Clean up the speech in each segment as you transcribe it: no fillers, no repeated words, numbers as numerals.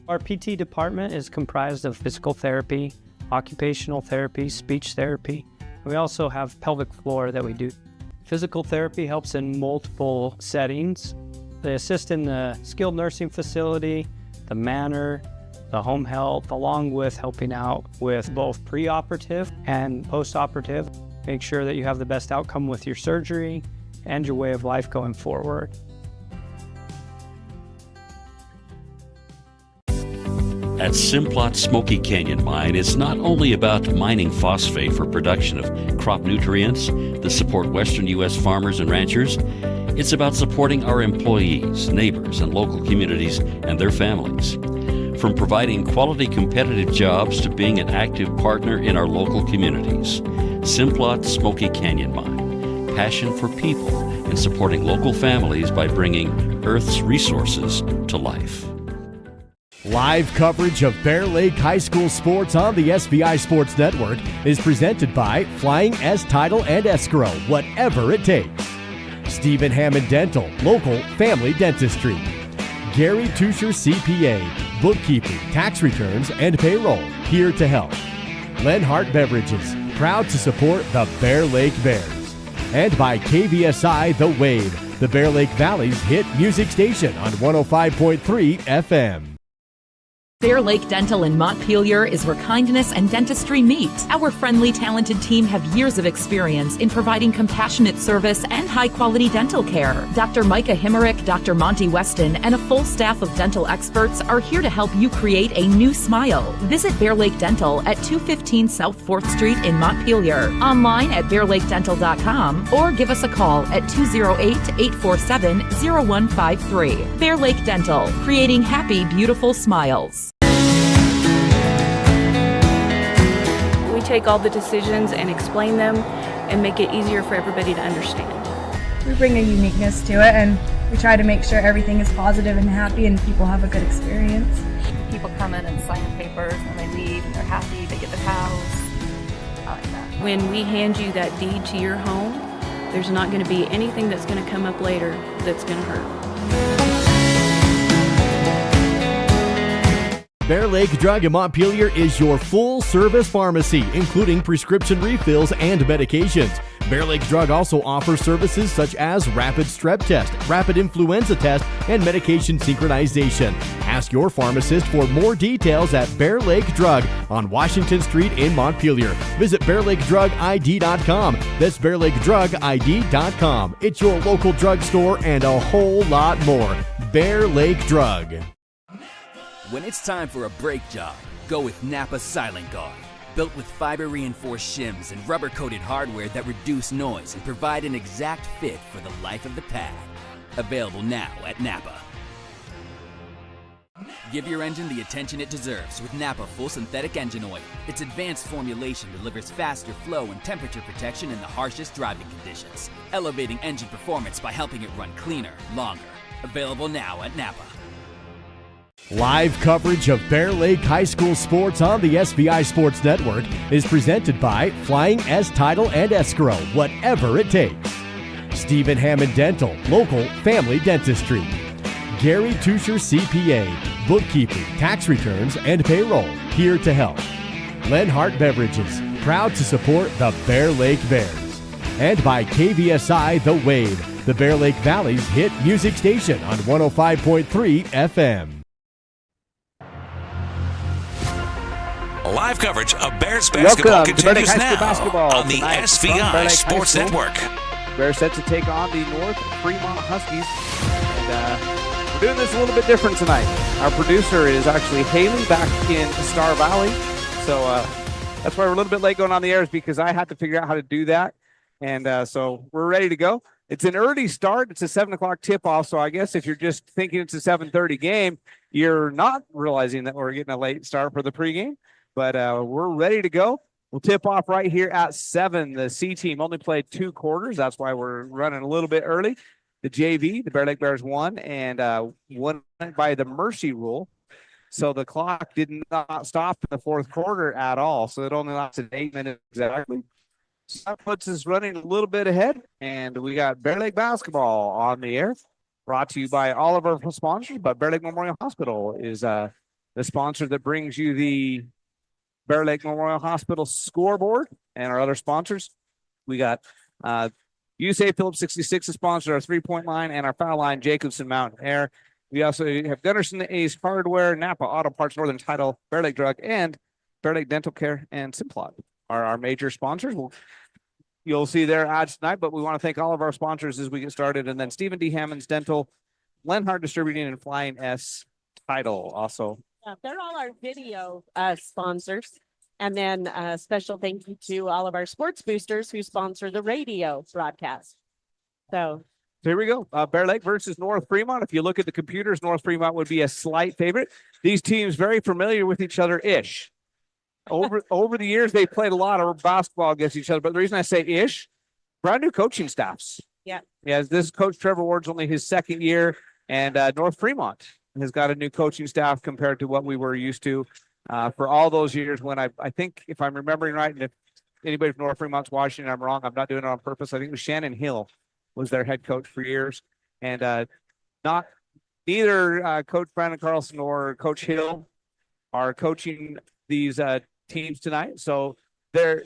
Our PT department is comprised of physical therapy, occupational therapy, speech therapy. We also have pelvic floor that we do. Physical therapy helps in multiple settings. They assist in the skilled nursing facility, the manor, the home health, along with helping out with both pre-operative and post-operative. Make sure that you have the best outcome with your surgery and your way of life going forward. At Simplot Smoky Canyon Mine, it's not only about mining phosphate for production of crop nutrients that support Western U.S. farmers and ranchers. It's about supporting our employees, neighbors, and local communities and their families. From providing quality competitive jobs to being an active partner in our local communities. Simplot Smoky Canyon Mine. Passion for people and supporting local families by bringing Earth's resources to life. Live coverage of Bear Lake High School sports on the SBI Sports Network is presented by Flying S Title and Escrow, whatever it takes. Stephen Hammond Dental, local family dentistry. Gary Tusher CPA, bookkeeping, tax returns, and payroll, here to help. Lenhart Beverages, proud to support the Bear Lake Bears. And by KVSI The Wave, the Bear Lake Valley's hit music station on 105.3 FM. Bear Lake Dental in Montpelier is where kindness and dentistry meet. Our friendly, talented team have years of experience in providing compassionate service and high-quality dental care. Dr. Micah Himmerick, Dr. Monty Weston, and a full staff of dental experts are here to help you create a new smile. Visit Bear Lake Dental at 215 South 4th Street in Montpelier, online at bearlakedental.com, or give us a call at 208-847-0153. Bear Lake Dental, creating happy, beautiful smiles. Take all the decisions and explain them and make it easier for everybody to understand. We bring a uniqueness to it, and we try to make sure everything is positive and happy and people have a good experience. People come in and sign papers and they leave and they're happy, they get their house. I like that. When we hand you that deed to your home, there's not going to be anything that's going to come up later that's going to hurt. Bear Lake Drug in Montpelier is your full-service pharmacy, including prescription refills and medications. Bear Lake Drug also offers services such as rapid strep test, rapid influenza test, and medication synchronization. Ask your pharmacist for more details at Bear Lake Drug on Washington Street in Montpelier. Visit BearLakeDrugID.com. That's BearLakeDrugID.com. It's your local drugstore and a whole lot more. Bear Lake Drug. When it's time for a brake job, go with Napa Silent Guard. Built with fiber-reinforced shims and rubber-coated hardware that reduce noise and provide an exact fit for the life of the pad. Available now at Napa. Give your engine the attention it deserves with Napa Full Synthetic Engine Oil. Its advanced formulation delivers faster flow and temperature protection in the harshest driving conditions, elevating engine performance by helping it run cleaner, longer. Available now at Napa. Live coverage of Bear Lake High School sports on the SBI Sports Network is presented by Flying S Title and Escrow, whatever it takes. Stephen Hammond Dental, local family dentistry. Gary Tusher CPA, bookkeeping, tax returns, and payroll, here to help. Lenhart Beverages, proud to support the Bear Lake Bears. And by KVSI The Wave, the Bear Lake Valley's hit music station on 105.3 FM. Live coverage of Bears basketball continues now on the SVI Sports Network. Bears set to take on the North Fremont Huskies. And we're doing this a little bit different tonight. Our producer is actually Haley back in Star Valley. So that's why we're a little bit late going on the air, is because I had to figure out how to do that. And so we're ready to go. It's an early start. It's a 7 o'clock tip-off. So I guess if you're just thinking it's a 7:30 game, you're not realizing that we're getting a late start for the pregame. But we're ready to go. We'll tip off right here at 7. The C team only played 2 quarters. That's why we're running a little bit early. The JV, the Bear Lake Bears, won, and won by the mercy rule. So the clock did not stop in the fourth quarter at all. So it only lasted 8 minutes exactly. So that puts us running a little bit ahead. And we got Bear Lake basketball on the air. Brought to you by all of our sponsors, but Bear Lake Memorial Hospital is the sponsor that brings you the Bear Lake Memorial Hospital scoreboard and our other sponsors. We got USA Phillips 66 to sponsor our three-point line and our foul line, Jacobson Mountain Air. We also have Gunderson Ace Hardware, Napa Auto Parts, Northern Title, Bear Lake Drug, and Bear Lake Dental Care and Simplot are our major sponsors. You'll see their ads tonight, but we want to thank all of our sponsors as we get started. And then Stephen D. Hammond's Dental, Lenhart Distributing, and Flying S Title also. They're all our video sponsors. And then a special thank you to all of our sports boosters who sponsor the radio broadcast. So here we go. Bear Lake versus North Fremont. If you look at the computers, North Fremont would be a slight favorite. These teams very familiar with each other-ish. Over the years, they played a lot of basketball against each other. But the reason I say ish, brand new coaching staffs. Yeah. This is Coach Trevor Ward's only his second year, and North Fremont has got a new coaching staff compared to what we were used to for all those years when I think, if I'm remembering right, and if anybody from North Fremont's watching, I'm wrong, I'm not doing it on purpose. I think it was Shannon Hill was their head coach for years. And neither Coach Brandon Carlson or Coach Hill are coaching these teams tonight. So the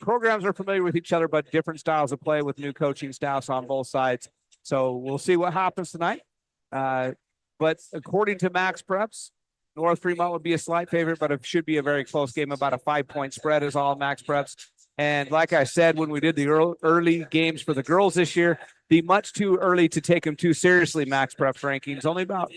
programs are familiar with each other, but different styles of play with new coaching staffs on both sides. So we'll see what happens tonight. But according to Max Preps, North Fremont would be a slight favorite, but it should be a very close game. About a 5-point spread is all Max Preps. And like I said, when we did the early games for the girls this year, the much too early to take them too seriously Max Preps rankings. Only about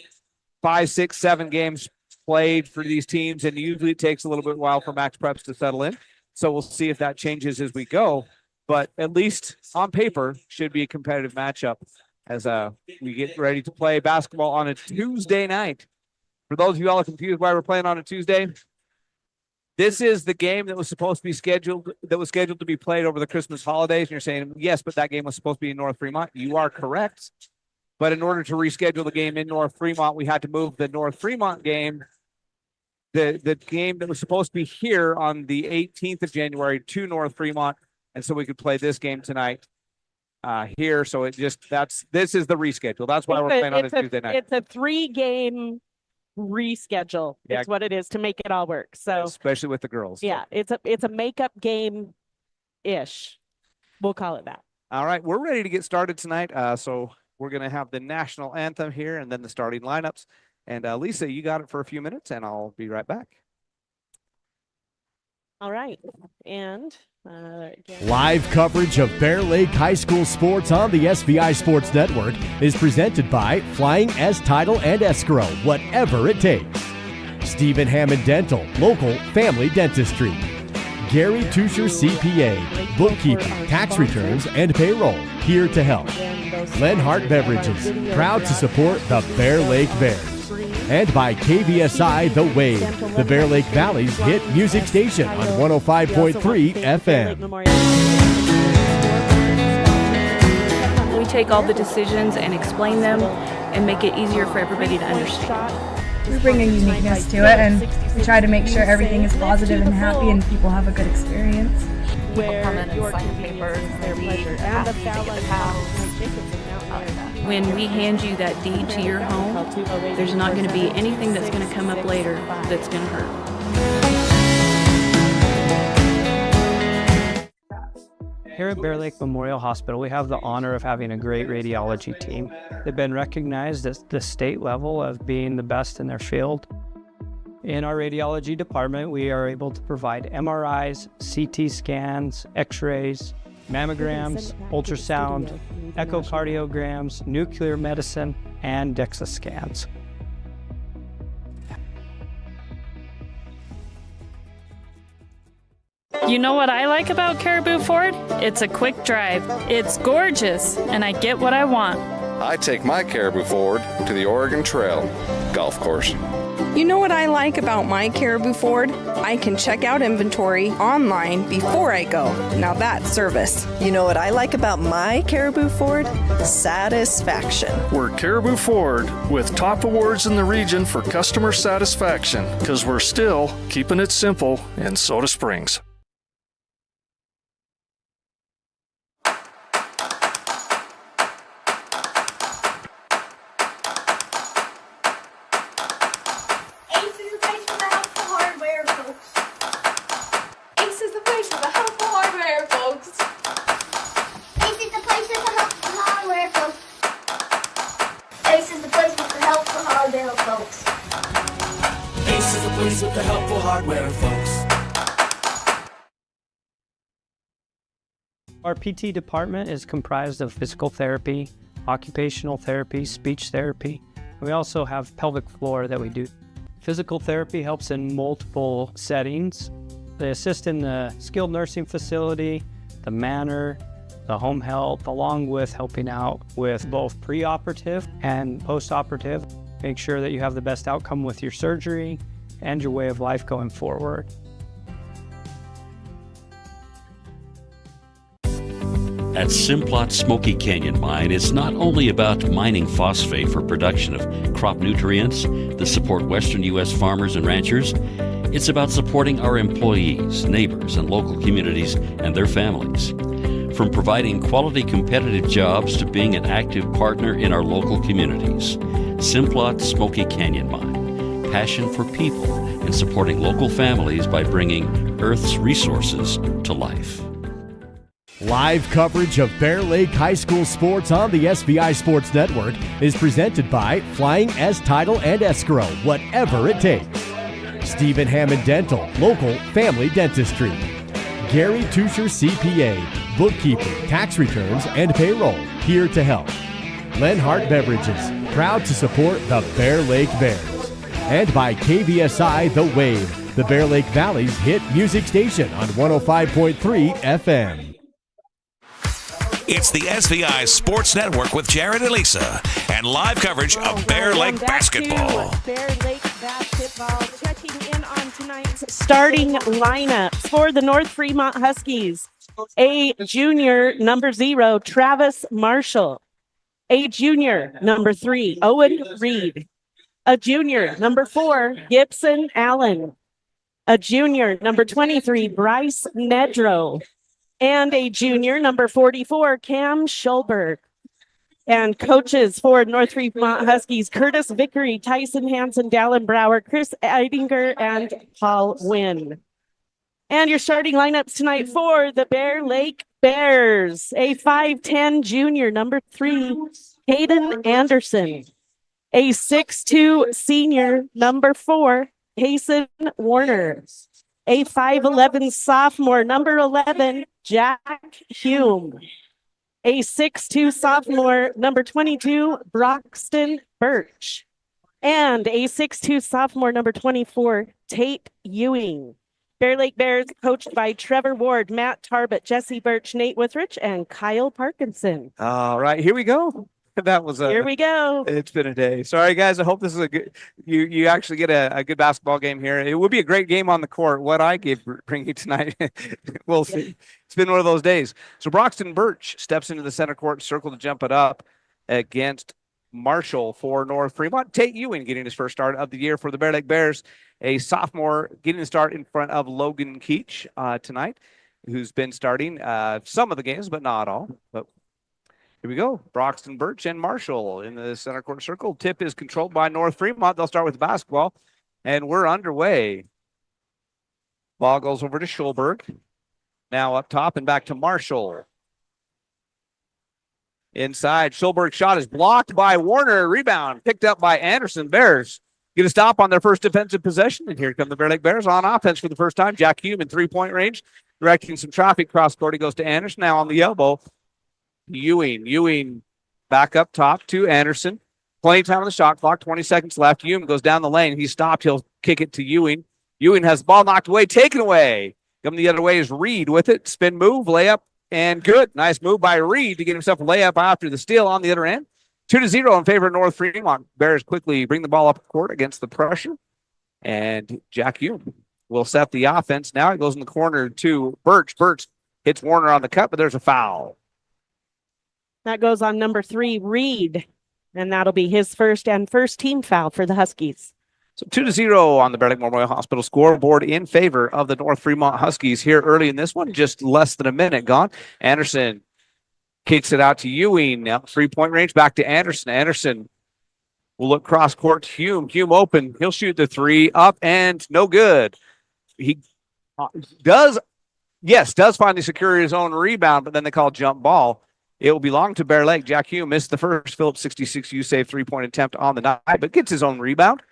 5, 6, 7 games played for these teams, and usually it takes a little bit while for Max Preps to settle in. So we'll see if that changes as we go. But at least on paper, should be a competitive matchup as we get ready to play basketball on a Tuesday night. For those of you all are confused why we're playing on a Tuesday, this is the game that was supposed to be scheduled to be played over the Christmas holidays. And you're saying, yes, but that game was supposed to be in North Fremont. You are correct. But in order to reschedule the game in North Fremont, we had to move the North Fremont game, the game that was supposed to be here on the 18th of January to North Fremont. And so we could play this game tonight here. So this is the reschedule. That's why we're playing on a Tuesday night. It's a 3-game reschedule. Yeah. It's what it is to make it all work. So especially with the girls. Yeah, it's a makeup game ish. We'll call it that. All right, we're ready to get started tonight. So we're going to have the national anthem here and then the starting lineups. And Lisa, you got it for a few minutes, and I'll be right back. All right. And live coverage of Bear Lake High School sports on the SVI Sports Network is presented by Flying S Title and Escrow, whatever it takes. Stephen Hammond Dental, local family dentistry. Gary Tusher CPA, bookkeeping, tax returns, and payroll, here to help. Lenhart Beverages, proud to support the Bear Lake Bears. And by KVSI The Wave, the Bear Lake Valley's hit music station on 105.3 FM. We take all the decisions and explain them and make it easier for everybody to understand. We bring a uniqueness to it, and we try to make sure everything is positive and happy and people have a good experience. People come in and sign papers, their pleasure, and the foul line house. When we hand you that deed to your home, there's not going to be anything that's going to come up later that's going to hurt. Here at Bear Lake Memorial Hospital, we have the honor of having a great radiology team. They've been recognized at the state level of being the best in their field. In our radiology department, we are able to provide MRIs, CT scans, X-rays, mammograms, ultrasound, echocardiograms, nuclear medicine, and DEXA scans. You know what I like about Caribou Ford? It's a quick drive. It's gorgeous, and I get what I want. I take my Caribou Ford to the Oregon Trail golf course. You know what I like about my Caribou Ford? I can check out inventory online before I go. Now that's service. You know what I like about my Caribou Ford? Satisfaction. We're Caribou Ford with top awards in the region for customer satisfaction because we're still keeping it simple in Soda Springs. place with the helpful hardware, folks. Ace is the place with the helpful hardware, folks. Our PT department is comprised of physical therapy, occupational therapy, speech therapy. We also have pelvic floor that we do. Physical therapy helps in multiple settings. They assist in the skilled nursing facility, the manor, the home health, along with helping out with both preoperative and postoperative. Make sure that you have the best outcome with your surgery and your way of life going forward. At Simplot Smoky Canyon Mine, it's not only about mining phosphate for production of crop nutrients that support western U.S. farmers and ranchers. It's about supporting our employees, neighbors, and local communities and their families. From providing quality competitive jobs to being an active partner in our local communities. Simplot Smoky Canyon Mine. Passion for people and supporting local families by bringing Earth's resources to life. Live coverage of Bear Lake High School sports on the SVI Sports Network is presented by Flying S Title and Escrow, whatever it takes. Stephen Hammond Dental, local family dentistry. Gary Tusher CPA, bookkeeping, tax returns, and payroll, here to help. Lenhart Beverages, proud to support the Bear Lake Bears. And by KVSI The Wave, the Bear Lake Valley's hit music station on 105.3 FM. It's the SVI Sports Network with Jared and Lisa and live coverage of Bear Lake basketball. Bear Lake basketball, checking in on tonight's starting lineups for the North Fremont Huskies. A junior, number 0, Travis Marshall. A junior, number 3, Owen Reed. A junior, number 4, Gibson Allen. A junior, number 23, Bryce Nedrow. And a junior, number 44, Cam Schulberg. And coaches for North Fremont Huskies, Curtis Vickery, Tyson Hansen, Dallin Brower, Chris Eidinger, and Paul Wynn. And your starting lineups tonight for the Bear Lake Bears. A 5'10 junior, number 3, Hayden Anderson. A 6'2 senior, number 4, Payson Warner. A 5'11 sophomore, number 11, Jack Hume. A 6'2 sophomore, number 22, Broxton Birch. And a 6'2 sophomore, number 24, Tate Ewing. Bear Lake Bears coached by Trevor Ward, Matt Tarbett, Jesse Birch, Nate Withridge, and Kyle Parkinson. All right, here we go. That was Here we go. It's been a day. Sorry, guys. I hope this is a good. You actually get a good basketball game here. It would be a great game on the court. What I bring you tonight, we'll see. It's been one of those days. So Broxton Birch steps into the center court circle to jump it up against Marshall for North Fremont. Tate Ewing getting his first start of the year for the Bear Lake Bears. A sophomore getting a start in front of Logan Keach tonight, who's been starting some of the games, but not all. But here we go. Broxton Birch and Marshall in the center court circle. Tip is controlled by North Fremont. They'll start with the basketball, and we're underway. Ball goes over to Schulberg. Now up top and back to Marshall. Inside, Schulberg's shot is blocked by Warner. Rebound picked up by Anderson. Bears get a stop on their first defensive possession, and here come the Bear Lake Bears on offense for the first time. Jack Hume in three-point range, directing some traffic cross court. He goes to Anderson. Now on the elbow. Ewing back up top to Anderson. Plenty of time on the shot clock. 20 seconds left. Ewing goes down the lane. He's stopped. He'll kick it to Ewing. Ewing has the ball knocked away, taken away. Coming the other way is Reed with it. Spin move, layup, and good. Nice move by Reed to get himself a layup after the steal on the other end. 2-0 in favor of North Fremont. Bears quickly bring the ball up court against the pressure. And Jack Hume will set the offense. Now it goes in the corner to Birch. Birch hits Warner on the cut, but there's a foul. That goes on number 3, Reed. And that'll be his first team foul for the Huskies. So 2-0 on the Bear Lake Memorial Hospital scoreboard in favor of the North Fremont Huskies here early in this one. Just less than a minute gone. Anderson kicks it out to Ewing. Now 3-point range back to Anderson. Anderson will look cross court to Hume. Hume open. He'll shoot the 3 up and no good. He does finally secure his own rebound, but then they call jump ball. It will belong to Bear Lake. Jack Hume missed the first Phillips 66 U-Save three-point attempt on the night, but gets his own rebound.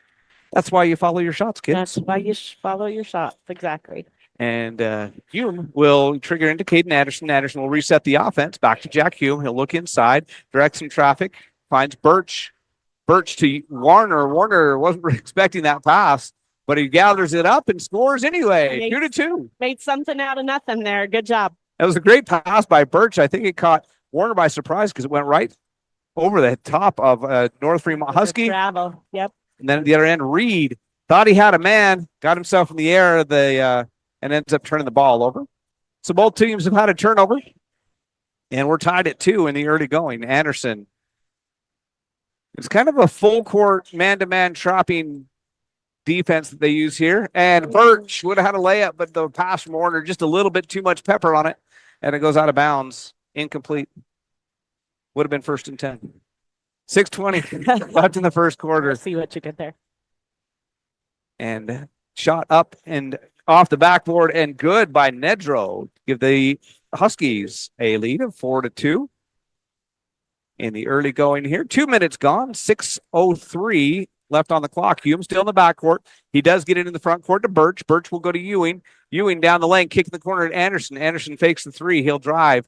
That's why you follow your shots, kids. That's why you follow your shots. Exactly. And Hume will trigger into Caden Anderson. Anderson will reset the offense. Back to Jack Hume. He'll look inside, direct some traffic, finds Birch. Birch to Warner. Warner wasn't expecting that pass, but he gathers it up and scores anyway. 2-2. Made something out of nothing there. Good job. That was a great pass by Birch. I think it caught Warner by surprise because it went right over the top of North Fremont Husky. Travel. Yep. And then at the other end, Reed thought he had a man, got himself in the air, and ends up turning the ball over. So both teams have had a turnover, and we're tied at 2 in the early going. Anderson. It's kind of a full court man-to-man trapping defense that they use here. And Birch would have had a layup, but the pass from Warner, just a little bit too much pepper on it, and it goes out of bounds. Incomplete. Would have been 1st and 10. 6:20 left in the first quarter. See what you did there. And shot up and off the backboard and good by Nedro. Give the Huskies a lead of 4-2 in the early going here. 2 minutes gone. 6:03 left on the clock. Hume still in the backcourt. He does get it in the front court to Birch. Birch will go to Ewing. Ewing down the lane, kick in the corner at Anderson. Anderson fakes the three. He'll drive.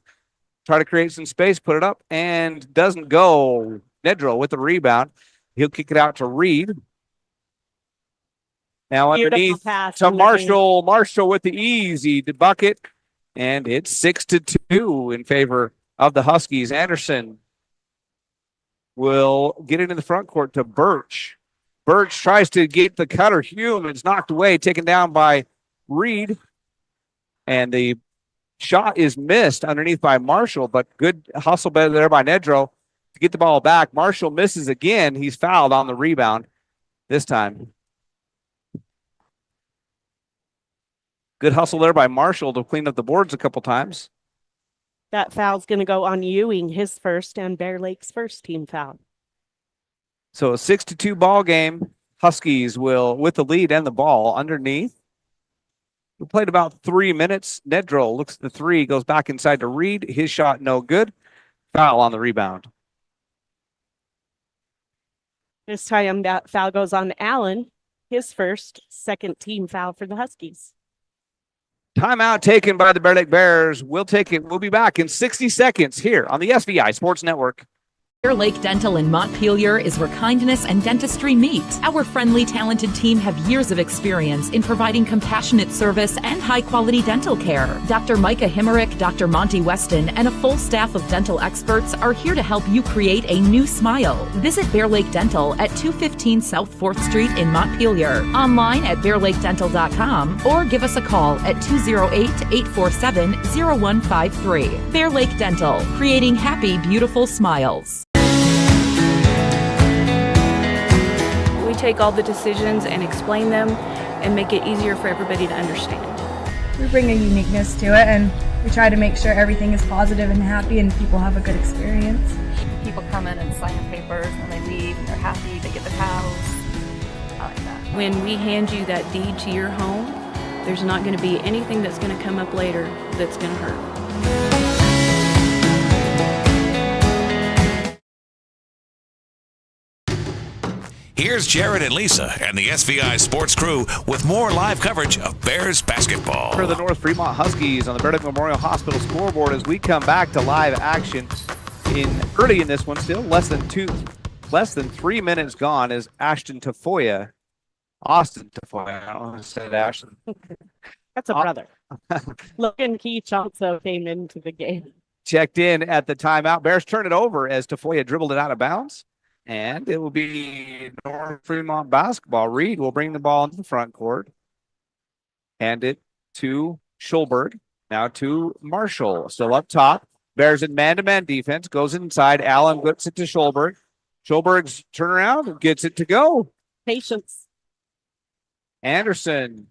Try to create some space, put it up, and doesn't go. Nedro with the rebound. He'll kick it out to Reed. Now underneath to Marshall. Marshall with the easy bucket, and it's 6-2 in favor of the Huskies. Anderson will get it in the front court to Birch. Birch tries to get the cutter. Hume is knocked away, taken down by Reed, and the shot is missed underneath by Marshall, but good hustle there by Nedro to get the ball back. Marshall misses again. He's fouled on the rebound this time. Good hustle there by Marshall to clean up the boards a couple times. That foul's going to go on Ewing, his first, and Bear Lake's first team foul. So a 6-2 ball game. Huskies will, with the lead and the ball underneath. We played about 3 minutes. Nedro looks at the three, goes back inside to Reed. His shot no good. Foul on the rebound. This time that foul goes on Allen, his first, second team foul for the Huskies. Timeout taken by the Bear Lake Bears. We'll take it. We'll be back in 60 seconds here on the SVI Sports Network. Bear Lake Dental in Montpelier is where kindness and dentistry meet. Our friendly, talented team have years of experience in providing compassionate service and high-quality dental care. Dr. Micah Himmerick, Dr. Monty Weston, and a full staff of dental experts are here to help you create a new smile. Visit Bear Lake Dental at 215 South 4th Street in Montpelier, online at bearlakedental.com, or give us a call at 208-847-0153. Bear Lake Dental, creating happy, beautiful smiles. We take all the decisions and explain them and make it easier for everybody to understand. We bring a uniqueness to it, and we try to make sure everything is positive and happy and people have a good experience. People come in and sign papers and they leave and they're happy, they get their house. I like that. When we hand you that deed to your home, there's not going to be anything that's going to come up later that's going to hurt. Here's Jared and Lisa and the SVI Sports crew with more live coverage of Bears basketball. For the North Fremont Huskies on the Bear Lake Memorial Hospital scoreboard as we come back to live action early in this one still. Less than 3 minutes gone as Austin Tafoya. I don't want to say Ashton. That's a brother. Logan Keach also came into the game. Checked in at the timeout. Bears turn it over as Tafoya dribbled it out of bounds. And it will be North Fremont basketball. Reed will bring the ball into the front court. Hand it to Schulberg. Now to Marshall. Still up top. Bears in man-to-man defense. Goes inside. Allen gets it to Schulberg. Schulberg's turnaround and gets it to go. Patience. Anderson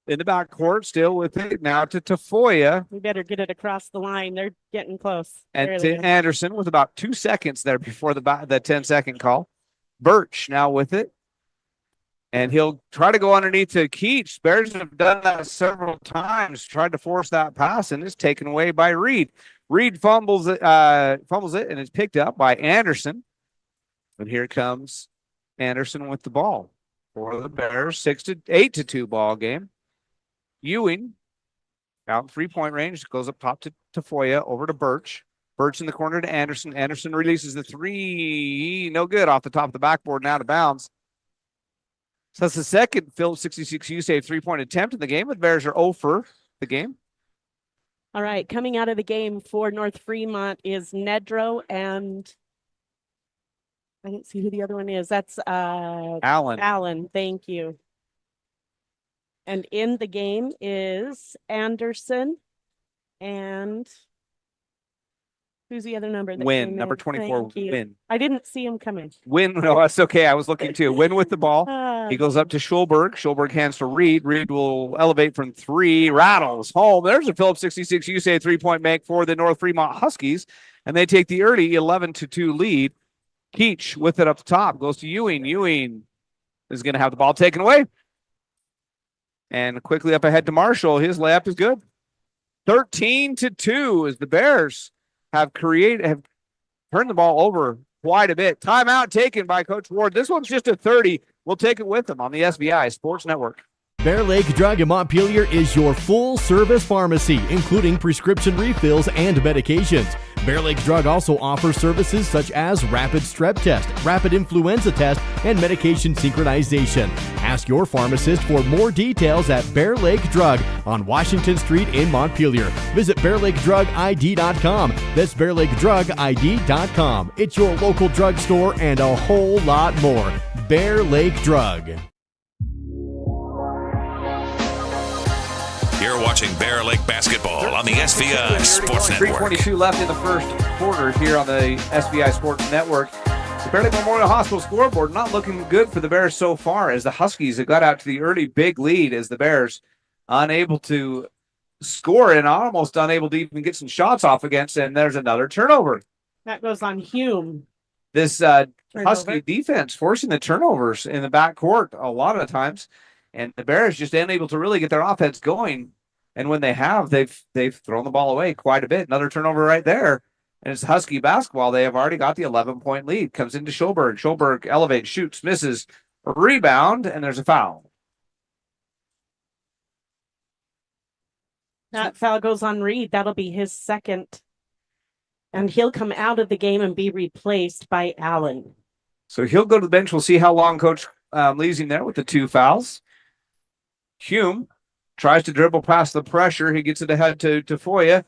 in the backcourt, still with it. Now to Tafoya. We better get it across the line. They're getting close. And to Anderson with about 2 seconds there before the 10-second call. Birch now with it. And he'll try to go underneath to Keach. Bears have done that several times, tried to force that pass, and it's taken away by Reed. Reed fumbles it, and it's picked up by Anderson. And here comes Anderson with the ball for the Bears. 8-2 ball game. Ewing out in 3-point range, goes up top to Tafoya, over to Birch. Birch in the corner to Anderson. Anderson releases the three. No good, off the top of the backboard and out of bounds. So that's the second Phillips 66U save 3-point attempt in the game. The Bears are 0 for the game. All right, coming out of the game for North Fremont is Nedro, and I didn't see who the other one is. That's Allen. Allen, thank you. And in the game is Anderson, and who's the other number? That Win, came number in? 24, Thank you. Win. I didn't see him coming. Win, no, that's okay. I was looking too. Win with the ball. He goes up to Schulberg. Schulberg hands to Reed. Reed will elevate from 3, rattles home. There's a Phillips 66 USA 3-point make for the North Fremont Huskies, and they take the early 11-2 lead. Keach with it up the top, goes to Ewing. Ewing is going to have the ball taken away. And quickly up ahead to Marshall. His layup is good. 13-2 as the Bears have turned the ball over quite a bit. Timeout taken by Coach Ward. This one's just a 30. We'll take it with them on the SBI Sports Network. Bear Lake Drug in Montpelier is your full-service pharmacy, including prescription refills and medications. Bear Lake Drug also offers services such as rapid strep test, rapid influenza test, and medication synchronization. Ask your pharmacist for more details at Bear Lake Drug on Washington Street in Montpelier. Visit BearLakeDrugID.com. That's BearLakeDrugID.com. It's your local drugstore and a whole lot more. Bear Lake Drug. You're watching Bear Lake basketball on the SVI Sports Network. 3:22 left in the first quarter here on the SVI Sports Network. The Bear Lake Memorial Hospital scoreboard not looking good for the Bears so far, as the Huskies have got out to the early big lead, as the Bears unable to score and almost unable to even get some shots off against, and there's another turnover. That goes on Hume. This Husky defense forcing the turnovers in the backcourt a lot of the times. And the Bears just unable to really get their offense going. And when they have, they've thrown the ball away quite a bit. Another turnover right there. And it's Husky basketball. They have already got the 11-point lead. Comes into Schulberg. Schulberg elevates, shoots, misses, rebound, and there's a foul. That foul goes on Reed. That'll be his second. And he'll come out of the game and be replaced by Allen. So he'll go to the bench. We'll see how long Coach leaves him there with the 2 fouls. Hume tries to dribble past the pressure. He gets it ahead to Tafoya.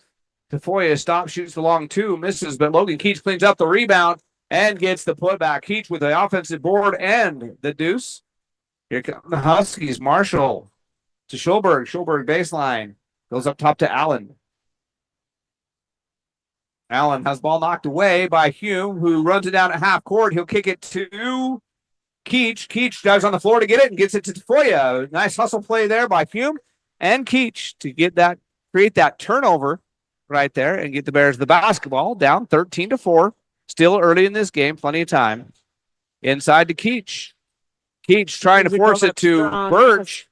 Tafoya stops, shoots the long 2, misses, but Logan Keach cleans up the rebound and gets the putback. Keach with the offensive board and the deuce. Here come the Huskies. Marshall to Schulberg. Schulberg baseline. Goes up top to Allen. Allen has ball knocked away by Hume, who runs it down at half court. He'll kick it to Keach. Keach dives on the floor to get it and gets it to Tafoya. Nice hustle play there by Hume and Keach to create that turnover right there and get the Bears the basketball down 13-4. Still early in this game, plenty of time. Inside to Keach. Keach trying to force it to Birch,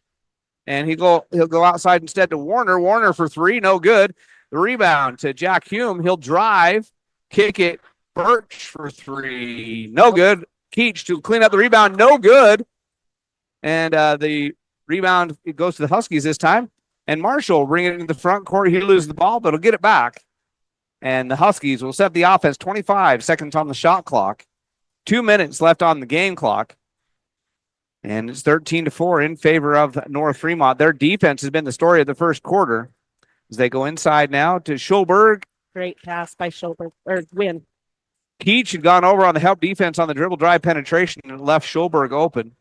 and he'll go outside instead to Warner. Warner for 3, no good. The rebound to Jack Hume. He'll drive, kick it. Birch for 3, no good. Keach to clean up the rebound, no good. And the rebound, it goes to the Huskies this time. And Marshall bring it into the front court. He loses the ball, but he'll get it back. And the Huskies will set the offense. 25 seconds on the shot clock. 2 minutes left on the game clock. And it's 13-4 in favor of North Fremont. Their defense has been the story of the first quarter. As they go inside now to Schulberg. Great pass by Schulberg, or Win. Keach had gone over on the help defense on the dribble drive penetration and left Schulberg open.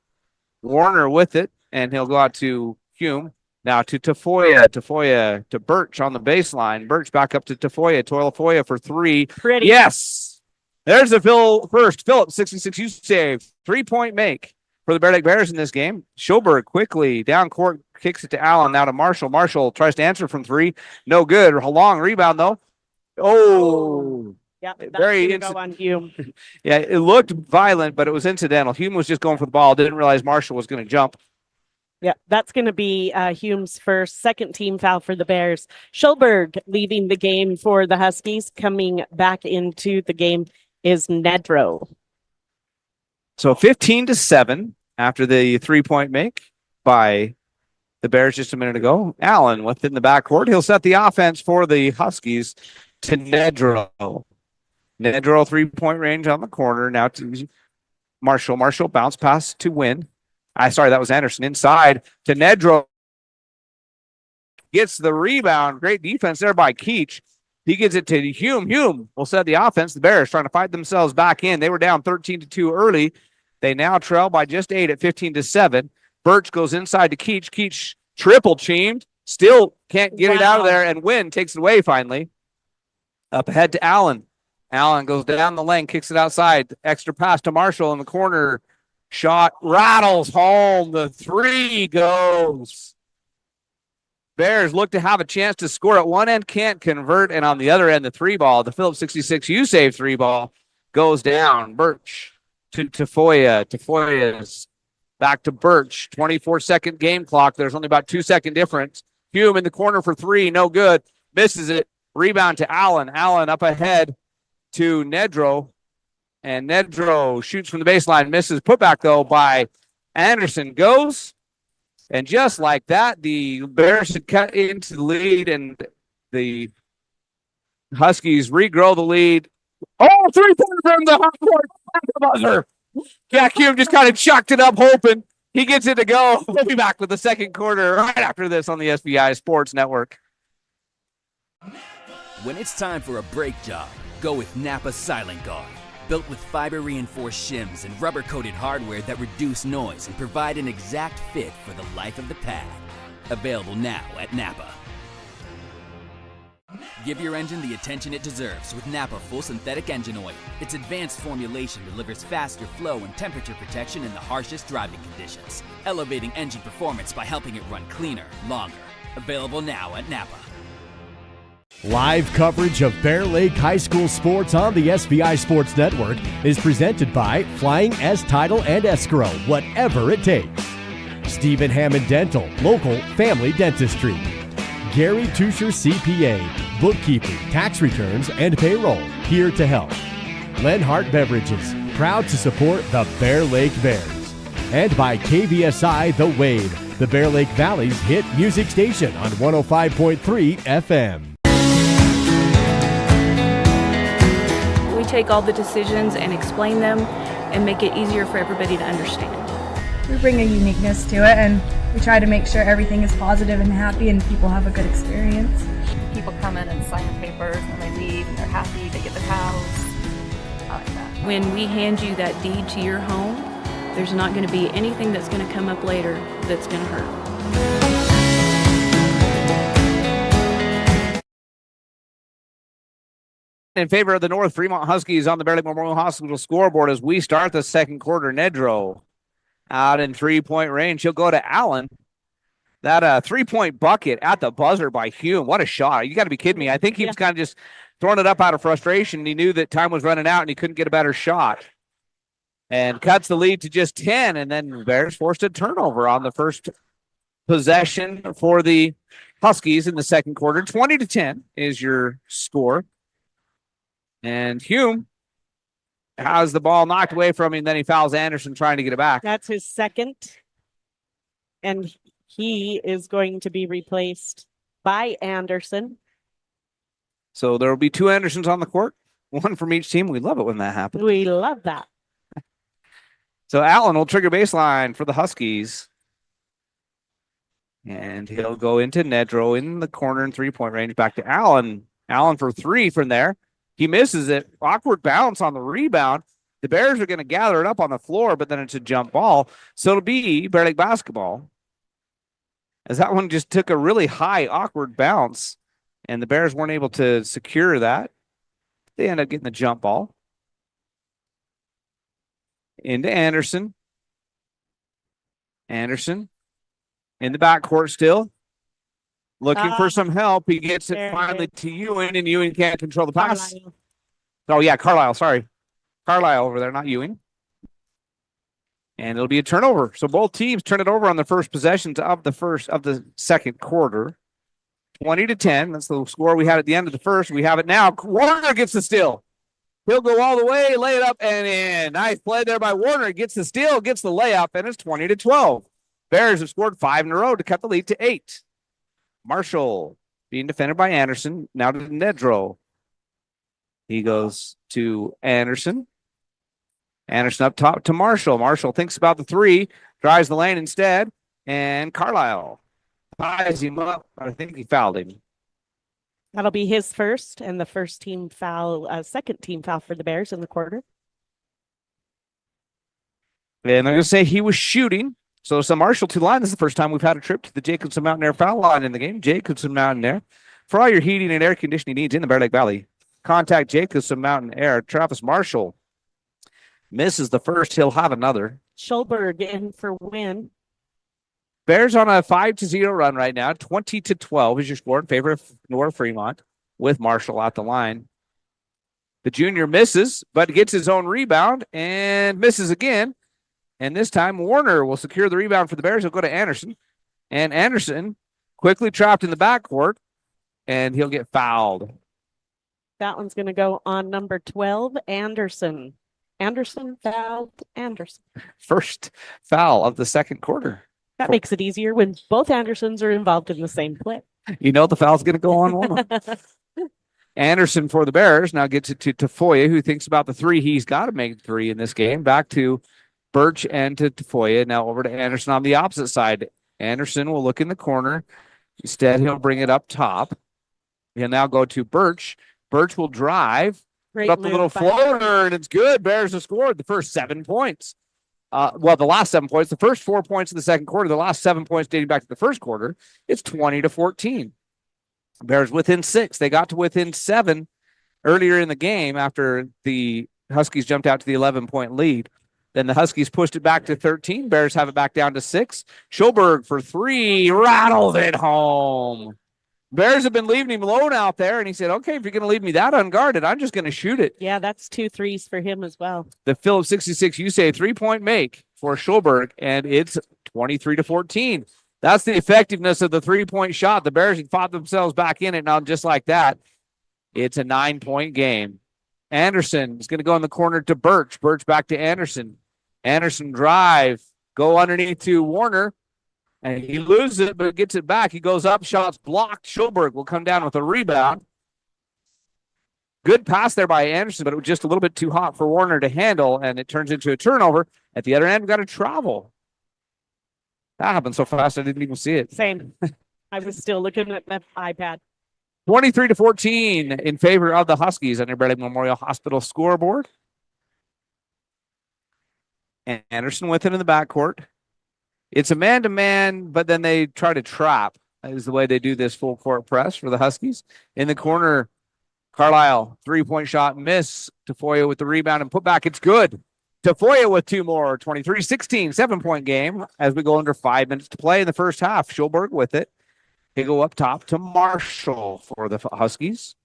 Warner with it, and he'll go out to Hume. Now to Tafoya. Tafoya to Birch on the baseline. Birch back up to Tafoya. Tafoya for 3. Pretty. Yes. There's the first Phillips 66U save. 3-point make for the Bear Lake Bears in this game. Schulberg quickly down court, kicks it to Allen. Now to Marshall. Marshall tries to answer from 3. No good. A long rebound, though. Oh. Yeah, very go on Hume. Yeah, it looked violent, but it was incidental. Hume was just going for the ball. Didn't realize Marshall was going to jump. Yeah, that's going to be Hume's first, second team foul for the Bears. Schulberg leaving the game for the Huskies. Coming back into the game is Nedro. So 15-7 after the 3-point make by the Bears just a minute ago. Allen within the backcourt. He'll set the offense for the Huskies to Nedro. Nedro 3-point range on the corner. Now to Marshall. Marshall bounce pass to Wynn. That was Anderson. Inside to Nedro. Gets the rebound. Great defense there by Keach. He gives it to Hume. Hume will set the offense. The Bears trying to fight themselves back in. They were down 13-2 early. They now trail by just 8 at 15-7. Birch goes inside to Keach. Keach triple teamed. Still can't get it out of there. And Wynn takes it away finally. Up ahead to Allen. Allen goes down the lane, kicks it outside. Extra pass to Marshall in the corner. Shot rattles home. The 3 goes. Bears look to have a chance to score at one end, can't convert. And on the other end, the 3 ball, the Phillips 66 U-Save 3 ball goes down. Birch to Tafoya. Tafoya's back to Birch. 24-second game clock. There's only about 2-second difference. Hume in the corner for 3. No good. Misses it. Rebound to Allen. Allen up ahead to Nedro. And Nedro shoots from the baseline. Misses. Putback, though, by Anderson. Goes. And just like that, the Bears had cut into the lead, and the Huskies regrow the lead. Oh, 3-pointer from the half court buzzer. Jack Hume just kind of chucked it up, hoping he gets it to go. We'll be back with the second quarter right after this on the SBI Sports Network. When it's time for a brake job, go with Napa Silent Guard. Built with fiber-reinforced shims and rubber-coated hardware that reduce noise and provide an exact fit for the life of the pad. Available now at Napa. Give your engine the attention it deserves with Napa Full Synthetic Engine Oil. Its advanced formulation delivers faster flow and temperature protection in the harshest driving conditions, elevating engine performance by helping it run cleaner, longer. Available now at Napa. Live coverage of Bear Lake High School sports on the SBI Sports Network is presented by Flying S Title and Escrow, whatever it takes. Stephen Hammond Dental, local family dentistry. Gary Tusher CPA, bookkeeping, tax returns, and payroll, here to help. Lenhart Beverages, proud to support the Bear Lake Bears. And by KVSI The Wave, the Bear Lake Valley's hit music station on 105.3 FM. We take all the decisions and explain them and make it easier for everybody to understand. We bring a uniqueness to it, and we try to make sure everything is positive and happy and people have a good experience. People come in and sign the papers and they leave and they're happy, they get the house. I like that. When we hand you that deed to your home, there's not going to be anything that's going to come up later that's going to hurt. In favor of the North Fremont Huskies on the Bear Lake Memorial Hospital scoreboard as we start the second quarter. Nedro out in 3-point range. He'll go to Allen. That 3-point bucket at the buzzer by Hume. What a shot. You got to be kidding me. I think he was kind of just throwing it up out of frustration. He knew that time was running out and he couldn't get a better shot. And cuts the lead to just 10. And then the Bears forced a turnover on the first possession for the Huskies in the second quarter. 20-10 is your score. And Hume has the ball knocked away from him. Then he fouls Anderson trying to get it back. That's his second. And he is going to be replaced by Anderson. So there will be 2 Andersons on the court, 1 from each team. We love it when that happens. We love that. So Allen will trigger baseline for the Huskies. And he'll go into Nedro in the corner in 3-point range. Back to Allen. Allen for 3 from there. He misses it. Awkward bounce on the rebound. The Bears are going to gather it up on the floor, but then it's a jump ball. So it'll be Bear Lake basketball. As that one just took a really high, awkward bounce, and the Bears weren't able to secure that. They end up getting the jump ball. Into Anderson. Anderson in the backcourt still. Looking for some help. He gets it finally to Ewing, and Ewing can't control the pass. Carlisle. Oh, yeah, Carlisle. Sorry. Carlisle over there, not Ewing. And it'll be a turnover. So both teams turn it over on the first possessions of the second quarter. 20-10. That's the score we had at the end of the first. We have it now. Warner gets the steal. He'll go all the way, lay it up and in. Nice play there by Warner. Gets the steal, gets the layup, and it's 20-12. Bears have scored 5 in a row to cut the lead to 8. Marshall being defended by Anderson. Now to Nedro. He goes to Anderson. Anderson up top to Marshall. Marshall thinks about the three, drives the lane instead, and Carlisle ties him up. I think he fouled him. That'll be his first and the second team foul for the Bears in the quarter. And they're going to say he was shooting. So it's Marshall to the line. This is the first time we've had a trip to the Jacobson Mountain Air foul line in the game. Jacobson Mountain Air. For all your heating and air conditioning needs in the Bear Lake Valley, contact Jacobson Mountain Air. Travis Marshall misses the first. He'll have another. Schulberg in for win. Bears on a 5-0 run right now. 20-12 is your score in favor of North Fremont with Marshall at the line. The junior misses, but gets his own rebound and misses again. And this time Warner will secure the rebound for the Bears. He'll go to Anderson. And Anderson quickly trapped in the backcourt, and he'll get fouled. That one's going to go on number 12, Anderson. Anderson fouled Anderson. First foul of the second quarter. That makes it easier when both Andersons are involved in the same play. You know the foul's going to go on one. Anderson for the Bears now gets it to Tafoya, who thinks about the three. He's got to make three in this game. Back to Birch and to Tafoya. Now over to Anderson on the opposite side. Anderson will look in the corner. Instead, he'll bring it up top. He'll now go to Birch. Birch will drive. Put up the little floater, and it's good. Bears have scored the first 7 points. The last 7 points. The first 4 points in the second quarter. The last 7 points dating back to the first quarter. It's 20-14. Bears within 6. They got to within 7 earlier in the game after the Huskies jumped out to the 11-point lead. Then the Huskies pushed it back to 13. Bears have it back down to 6. Schulberg for 3. Rattled it home. Bears have been leaving him alone out there, and he said, okay, if you're going to leave me that unguarded, I'm just going to shoot it. Yeah, that's 2 threes for him as well. The Phillips 66, you say 3-point make for Schulberg, and it's 23-14. That's the effectiveness of the 3-point shot. The Bears have fought themselves back in it now just like that. It's a 9-point game. Anderson is going to go in the corner to Birch. Birch back to Anderson. Anderson drive, go underneath to Warner. And he loses it, but gets it back. He goes up, shots blocked. Schulberg will come down with a rebound. Good pass there by Anderson, but it was just a little bit too hot for Warner to handle, and it turns into a turnover. At the other end, we've got to travel. That happened so fast, I didn't even see it. Same. I was still looking at my iPad. 23-14 in favor of the Huskies on your Bear Lake Memorial Hospital scoreboard. And Anderson with it in the backcourt. It's a man-to-man, but then they try to trap, is the way they do this full court press for the Huskies. In the corner, Carlisle, 3-point shot, miss. Tafoya with the rebound and put back. It's good. Tafoya with 2 more, 23-16, 7-point game as we go under 5 minutes to play in the first half. Schulberg with it. They go up top to Marshall for the Huskies.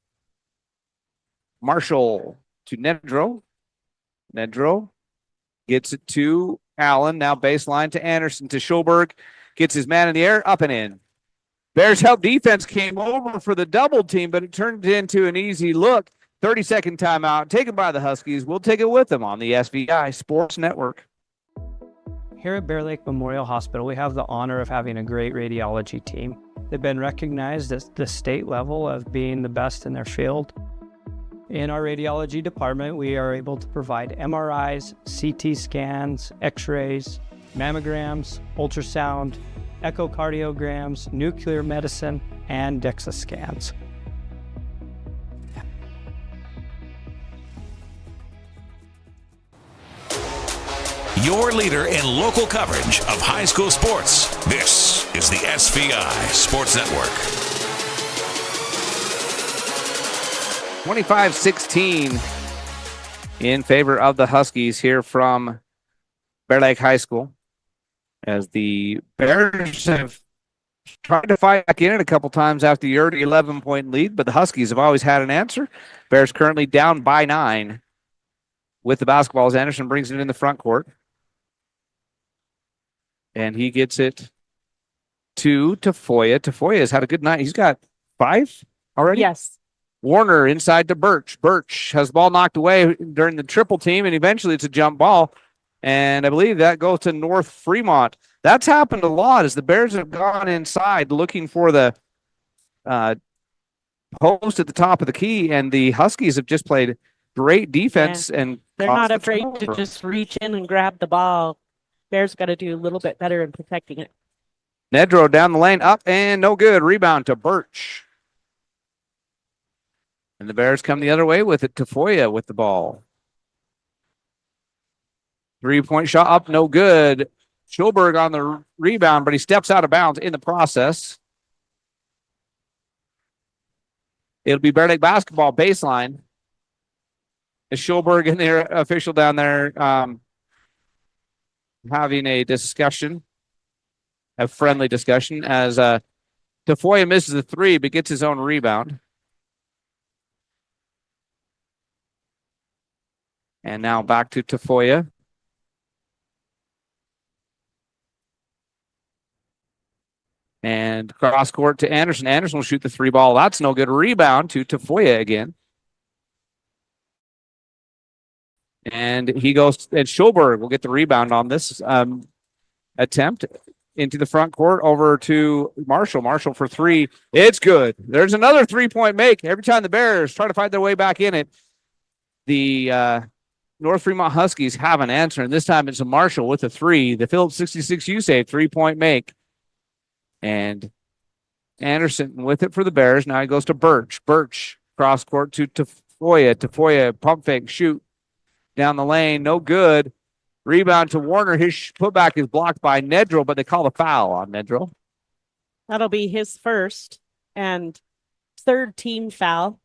Marshall to Nedro. Nedro gets it to Allen, now baseline to Anderson, to Schulberg. Gets his man in the air, up and in. Bears help defense came over for the double team, but it turned into an easy look. 30-second timeout taken by the Huskies. We'll take it with them on the SVI Sports Network. Here at Bear Lake Memorial Hospital, we have the honor of having a great radiology team. They've been recognized at the state level of being the best in their field. In our radiology department, we are able to provide MRIs, CT scans, X-rays, mammograms, ultrasound, echocardiograms, nuclear medicine, and DEXA scans. Your leader in local coverage of high school sports. This is the SVI Sports Network. 25-16 in favor of the Huskies here from Bear Lake High School. As the Bears have tried to fight back in it a couple times after the early 11-point lead, but the Huskies have always had an answer. Bears currently down by 9 with the basketball as Anderson brings it in the front court. And he gets it to Tafoya. Tafoya has had a good night. He's got 5 already? Yes. Warner inside to Birch. Birch has the ball knocked away during the triple team, and eventually it's a jump ball. And I believe that goes to North Fremont. That's happened a lot as the Bears have gone inside looking for the post at the top of the key, and the Huskies have just played great defense. And they're not afraid to just reach in and grab the ball. Bears got to do a little bit better in protecting it. Nedro down the lane, up and no good. Rebound to Birch. And the Bears come the other way with it. Tafoya with the ball. 3-point shot up, no good. Schulberg on the rebound, but he steps out of bounds in the process. It'll be Bear Lake basketball baseline. Is Schulberg and their official down there having a discussion, a friendly discussion, as Tafoya misses the 3 but gets his own rebound. And now back to Tafoya. And cross court to Anderson. Anderson will shoot the 3 ball. That's no good. Rebound to Tafoya again. And he goes, and Schulberg will get the rebound on this attempt into the front court over to Marshall. Marshall for 3. It's good. There's another 3-point make. Every time the Bears try to find their way back in it, the North Fremont Huskies have an answer, and this time it's a Marshall with a 3. The Phillips 66U save, 3-point make. And Anderson with it for the Bears. Now he goes to Birch. Birch cross court to Tafoya. Tafoya pump fake, shoot down the lane, no good. Rebound to Warner. His putback is blocked by Nedro, but they call a foul on Nedro. That'll be his first and third team foul.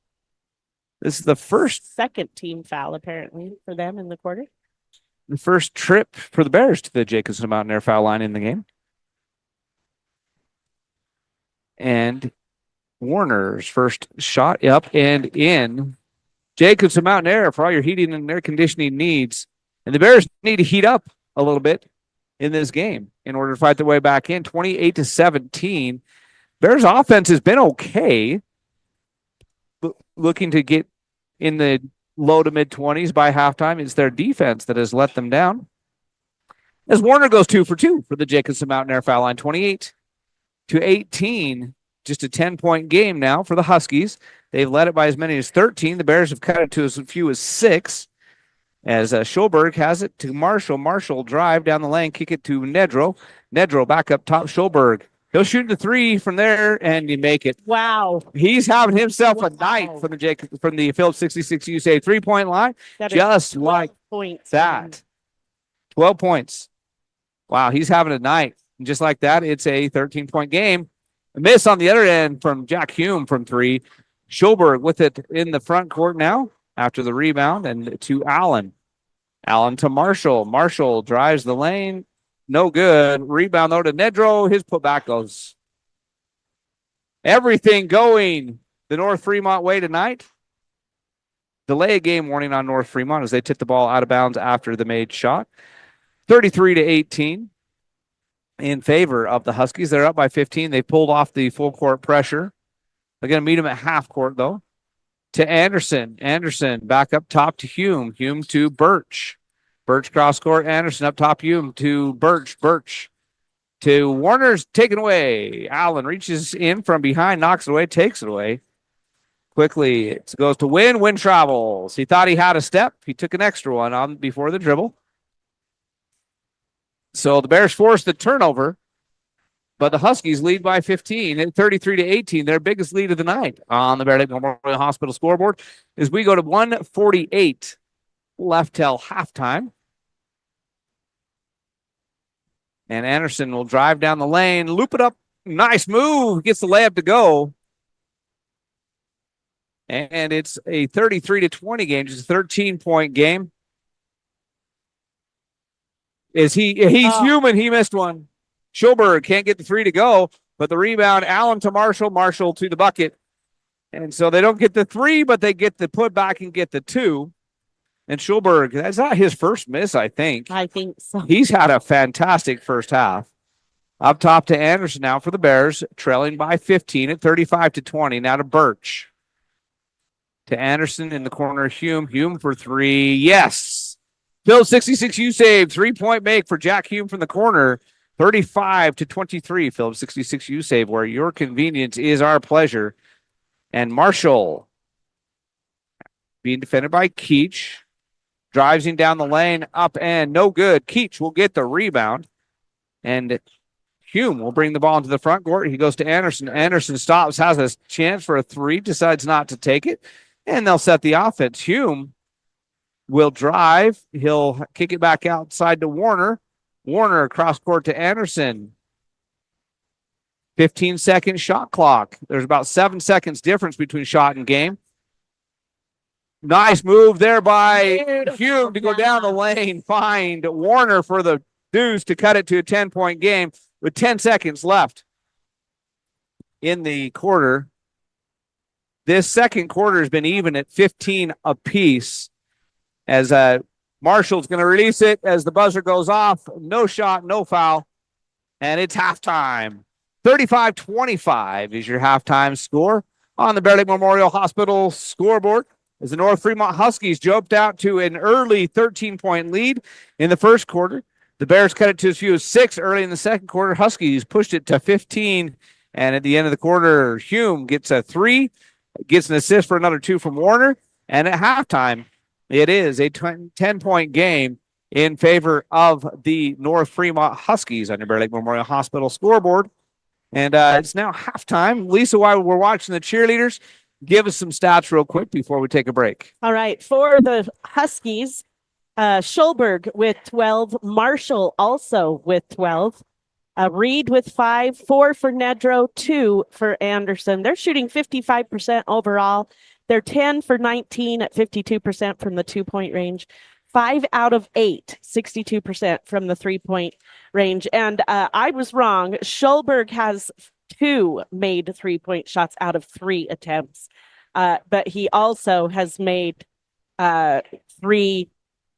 This is the second team foul, apparently, for them in the quarter. The first trip for the Bears to the Jacobson Mountain Air foul line in the game. And Warner's first shot up and in. Jacobson Mountain Air for all your heating and air conditioning needs. And the Bears need to heat up a little bit in this game in order to fight their way back in. 28-17. Bears offense has been okay. Looking to get in the low to mid 20s by halftime. It's their defense that has let them down. As Warner goes 2 for 2 for the Jacobson Mountain Air foul line. 28-18. Just a 10-point game now for the Huskies. They've led it by as many as 13. The Bears have cut it to as few as 6. As Schulberg has it to Marshall. Marshall drive down the lane, kick it to Nedro. Nedro back up top, Schulberg. He'll shoot the 3 from there, and you make it. Wow. He's having himself a night from the Phillips 66 USA 3-point line. Just like that. 12 points. Wow, he's having a night. And just like that, it's a 13-point game. A miss on the other end from Jack Hume from 3. Schulberg with it in the front court now after the rebound, and to Allen. Allen to Marshall. Marshall drives the lane. No good. Rebound, though, to Nedro. His putback goes. Everything going the North Fremont way tonight. Delay a game warning on North Fremont as they tip the ball out of bounds after the made shot. 33-18 in favor of the Huskies. They're up by 15. They pulled off the full court pressure. They're going to meet them at half court, though. To Anderson. Anderson back up top to Hume. Hume to Birch. Birch cross court. Anderson up top. Hume to Birch. Birch to Warner's taken away. Allen reaches in from behind, knocks it away, takes it away. Quickly, it goes to Win. Win travels. He thought he had a step. He took an extra one on before the dribble. So the Bears forced the turnover, but the Huskies lead by 15 at 33-18, their biggest lead of the night on the Bear Lake Memorial Hospital scoreboard as we go to 1:48 left till halftime. And Anderson will drive down the lane, loop it up. Nice move. Gets the layup to go. And it's a 33-20 game, just a 13-point game. He's human. He missed one. Schulberg can't get the 3 to go, but the rebound, Allen to Marshall, Marshall to the bucket. And so they don't get the 3, but they get the putback and get the 2. And Schulberg, that's not his first miss, I think. I think so. He's had a fantastic first half. Up top to Anderson now for the Bears, trailing by 15 at 35-20. Now to Birch. To Anderson in the corner, Hume. Hume for three. Yes. Phillips 66U save. 3-point make for Jack Hume from the corner. 35-23. Phillips 66U save, where your convenience is our pleasure. And Marshall being defended by Keach. Drives him down the lane, up and no good. Keach will get the rebound. And Hume will bring the ball into the front court. He goes to Anderson. Anderson stops, has a chance for a three, decides not to take it. And they'll set the offense. Hume will drive. He'll kick it back outside to Warner. Warner across court to Anderson. 15-second shot clock. There's about 7 seconds difference between shot and game. Nice move there by Hume to go down the lane, find Warner for the deuce to cut it to a 10-point game with 10 seconds left in the quarter. This second quarter has been even at 15 apiece as Marshall's going to release it as the buzzer goes off. No shot, no foul, and it's halftime. 35-25 is your halftime score on the Bear Lake Memorial Hospital scoreboard. As the North Fremont Huskies jumped out to an early 13-point lead in the first quarter. The Bears cut it to as few as 6 early in the second quarter. Huskies pushed it to 15, and at the end of the quarter, Hume gets a 3, gets an assist for another 2 from Warner, and at halftime, it is a 10-point game in favor of the North Fremont Huskies on the Bear Lake Memorial Hospital scoreboard. And it's now halftime. Lisa, while we're watching the cheerleaders, give us some stats real quick before we take a break. All right. For the Huskies, Schulberg with 12, Marshall also with 12, Reed with 5, 4 for Nedrow, 2 for Anderson. They're shooting 55% overall. They're 10 for 19 at 52% from the 2-point range. 5 out of 8, 62% from the 3-point range. And I was wrong. Schulberg has 2 made 3-point shots out of 3 attempts. But he also has made 3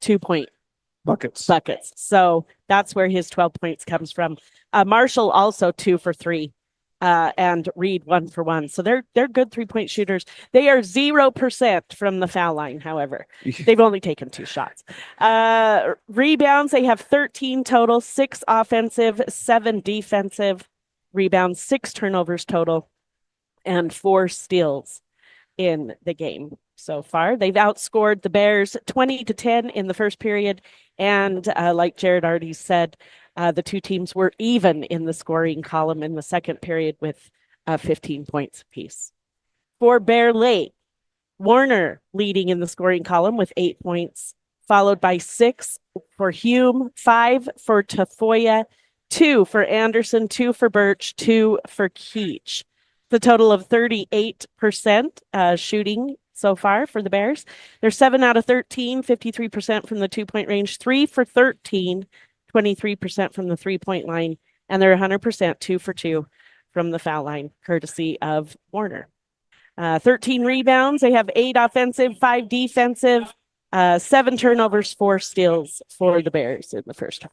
2-point buckets. So that's where his 12 points comes from. Marshall also 2 for 3, and Reed 1 for 1. So they're good 3-point shooters. They are 0% from the foul line. However, they've only taken 2 shots. Rebounds, they have 13 total, 6 offensive, 7 defensive rebounds, 6 turnovers total, and 4 steals in the game so far. They've outscored the Bears 20-10 in the first period. And like Jared already said, the two teams were even in the scoring column in the second period with 15 points apiece. For Bear Lake, Warner leading in the scoring column with 8 points, followed by 6 for Hume, 5 for Tafoya, 2 for Anderson, 2 for Birch, 2 for Keach. The total of 38% shooting so far for the Bears. They're 7 out of 13, 53% from the 2-point range, 3 for 13, 23% from the 3-point line, and they're 100%, 2 for 2 from the foul line, courtesy of Warner. 13 rebounds. They have 8 offensive, 5 defensive, 7 turnovers, 4 steals for the Bears in the first half.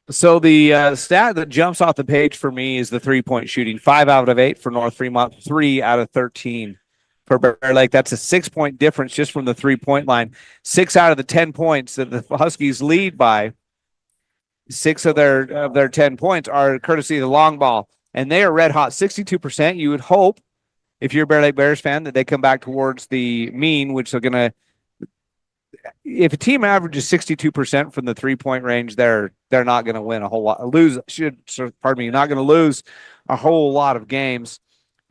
So the stat that jumps off the page for me is the 3-point shooting. 5 out of 8 for North Fremont, 3 out of 13 for Bear Lake. That's a 6-point difference just from the 3-point line. 6 out of the 10 points that the Huskies lead by, 6 of their 10 points are courtesy of the long ball. And they are red hot, 62%. You would hope, if you're a Bear Lake Bears fan, that they come back towards the mean, which they're going to, if a team averages 62% from the 3-point range, they're not going to win a whole lot. Not going to lose a whole lot of games.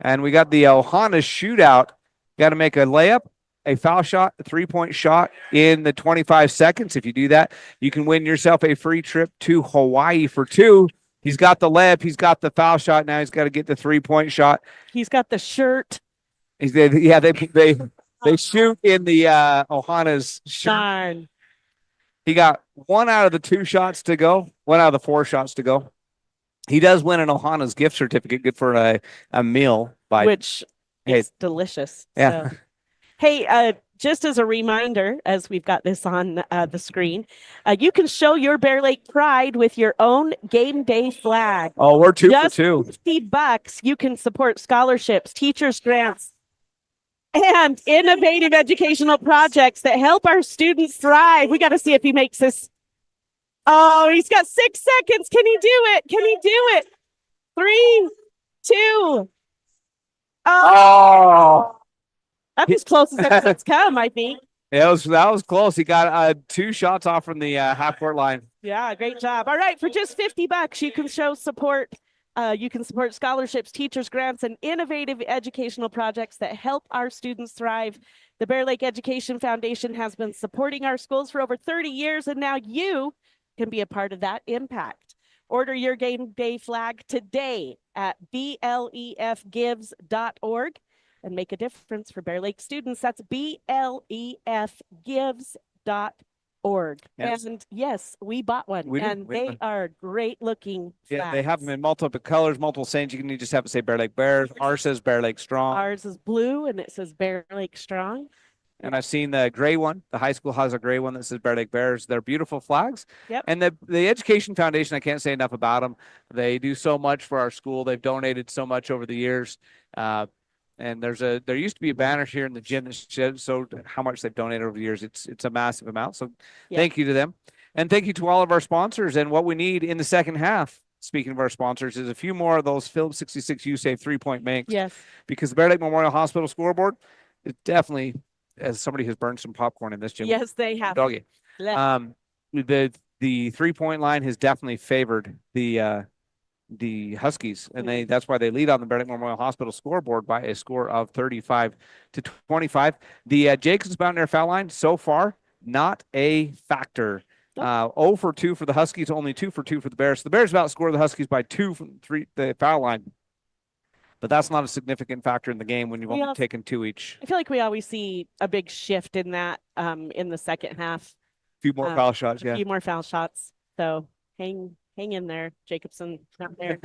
And we got the Ohana shootout. Got to make a layup, a foul shot, a 3-point shot in the 25 seconds. If you do that, you can win yourself a free trip to Hawaii for 2. He's got the layup. He's got the foul shot. Now he's got to get the 3-point shot. He's got the shirt. They shoot in the Ohana's shirt. Darn. He got 1 out of the 2 shots to go, 1 out of the 4 shots to go. He does win an Ohana's gift certificate, good for a meal. Which is delicious. Yeah. So. Hey, just as a reminder, as we've got this on the screen, you can show your Bear Lake pride with your own game day flag. Oh, we're two Just for two. $50, you can support scholarships, teachers' grants, and innovative educational projects that help our students thrive. We got to see if he makes this. Oh, he's got 6 seconds. Can he do it? Can he do it? 3, 2. Oh. That's as close as it's come, I think. Yeah, that was close. He got 2 shots off from the half-court line. Yeah, great job. All right, for just $50, you can show support. You can support scholarships, teachers, grants, and innovative educational projects that help our students thrive. The Bear Lake Education Foundation has been supporting our schools for over 30 years, and now you can be a part of that impact. Order your game day flag today at blefgives.org and make a difference for Bear Lake students. That's blefgives.org. Yes. And yes, we bought one, and they are great looking flags. Yeah, they have them in multiple colors, multiple sayings. You can just have to say Bear Lake Bears. Ours says Bear Lake Strong. Ours is blue, and it says Bear Lake Strong. And I've seen the gray one. The high school has a gray one that says Bear Lake Bears. They're beautiful flags. Yep. And the Education Foundation, I can't say enough about them. They do so much for our school. They've donated so much over the years. And there used to be a banner here in the gym that showed how much they've donated over the years. It's a massive amount. So Thank you to them. And thank you to all of our sponsors. And what we need in the second half, speaking of our sponsors, is a few more of those Phillips 66 U-Save 3-point makes. Yes. Because the Bear Lake Memorial Hospital scoreboard is definitely, as somebody has burned some popcorn in this gym. Yes, they have. Doggy. The 3-point line has definitely favored the Huskies, and that's why they lead on the Bear Lake Memorial Hospital scoreboard by a score of 35-25. The Jacobs Mountaineer foul line so far not a factor. 0 for 2 for the Huskies, only 2 for 2 for the Bears. So the Bears outscored the Huskies by 2 from 3 the foul line, but that's not a significant factor in the game when you've only taken 2 each. I feel like we always see a big shift in that in the second half. A few more foul shots, A few more foul shots. So hang in there, Jacobson. Not there.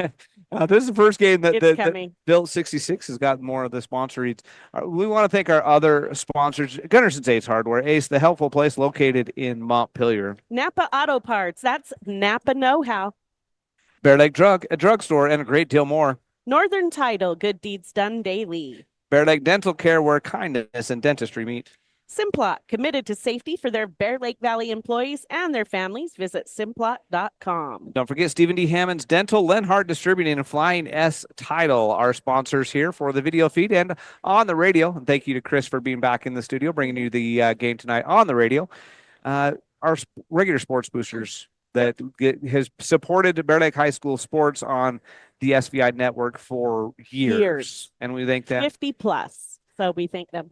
This is the first game that Bill 66 has got more of the sponsor reads. We want to thank our other sponsors, Gunnarson's Ace Hardware, Ace, the helpful place located in Montpelier. Napa Auto Parts, that's Napa know-how. Bear Lake Drug, a drugstore, and a great deal more. Northern Title, good deeds done daily. Bear Lake Dental Care, where kindness and dentistry meet. Simplot, committed to safety for their Bear Lake Valley employees and their families. Visit simplot.com. Don't forget Stephen D. Hammond's Dental, Lenhart Distributing, and Flying S Title, our sponsors here for the video feed and on the radio. And thank you to Chris for being back in the studio, bringing you the game tonight on the radio. Our regular sports boosters that has supported Bear Lake High School sports on the SVI network for years. And we thank them. 50 plus. So we thank them.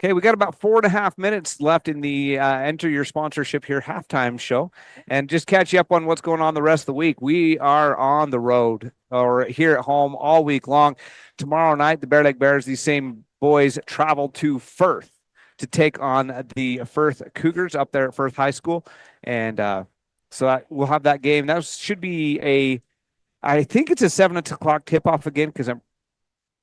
Okay, we got about 4.5 minutes left in the Enter Your Sponsorship Here halftime show. And just catch you up on what's going on the rest of the week. We are on the road or here at home all week long. Tomorrow night, the Bear Lake Bears, these same boys, travel to Firth to take on the Firth Cougars up there at Firth High School. And so we'll have that game. That should be I think it's a 7 o'clock tip-off again because I'm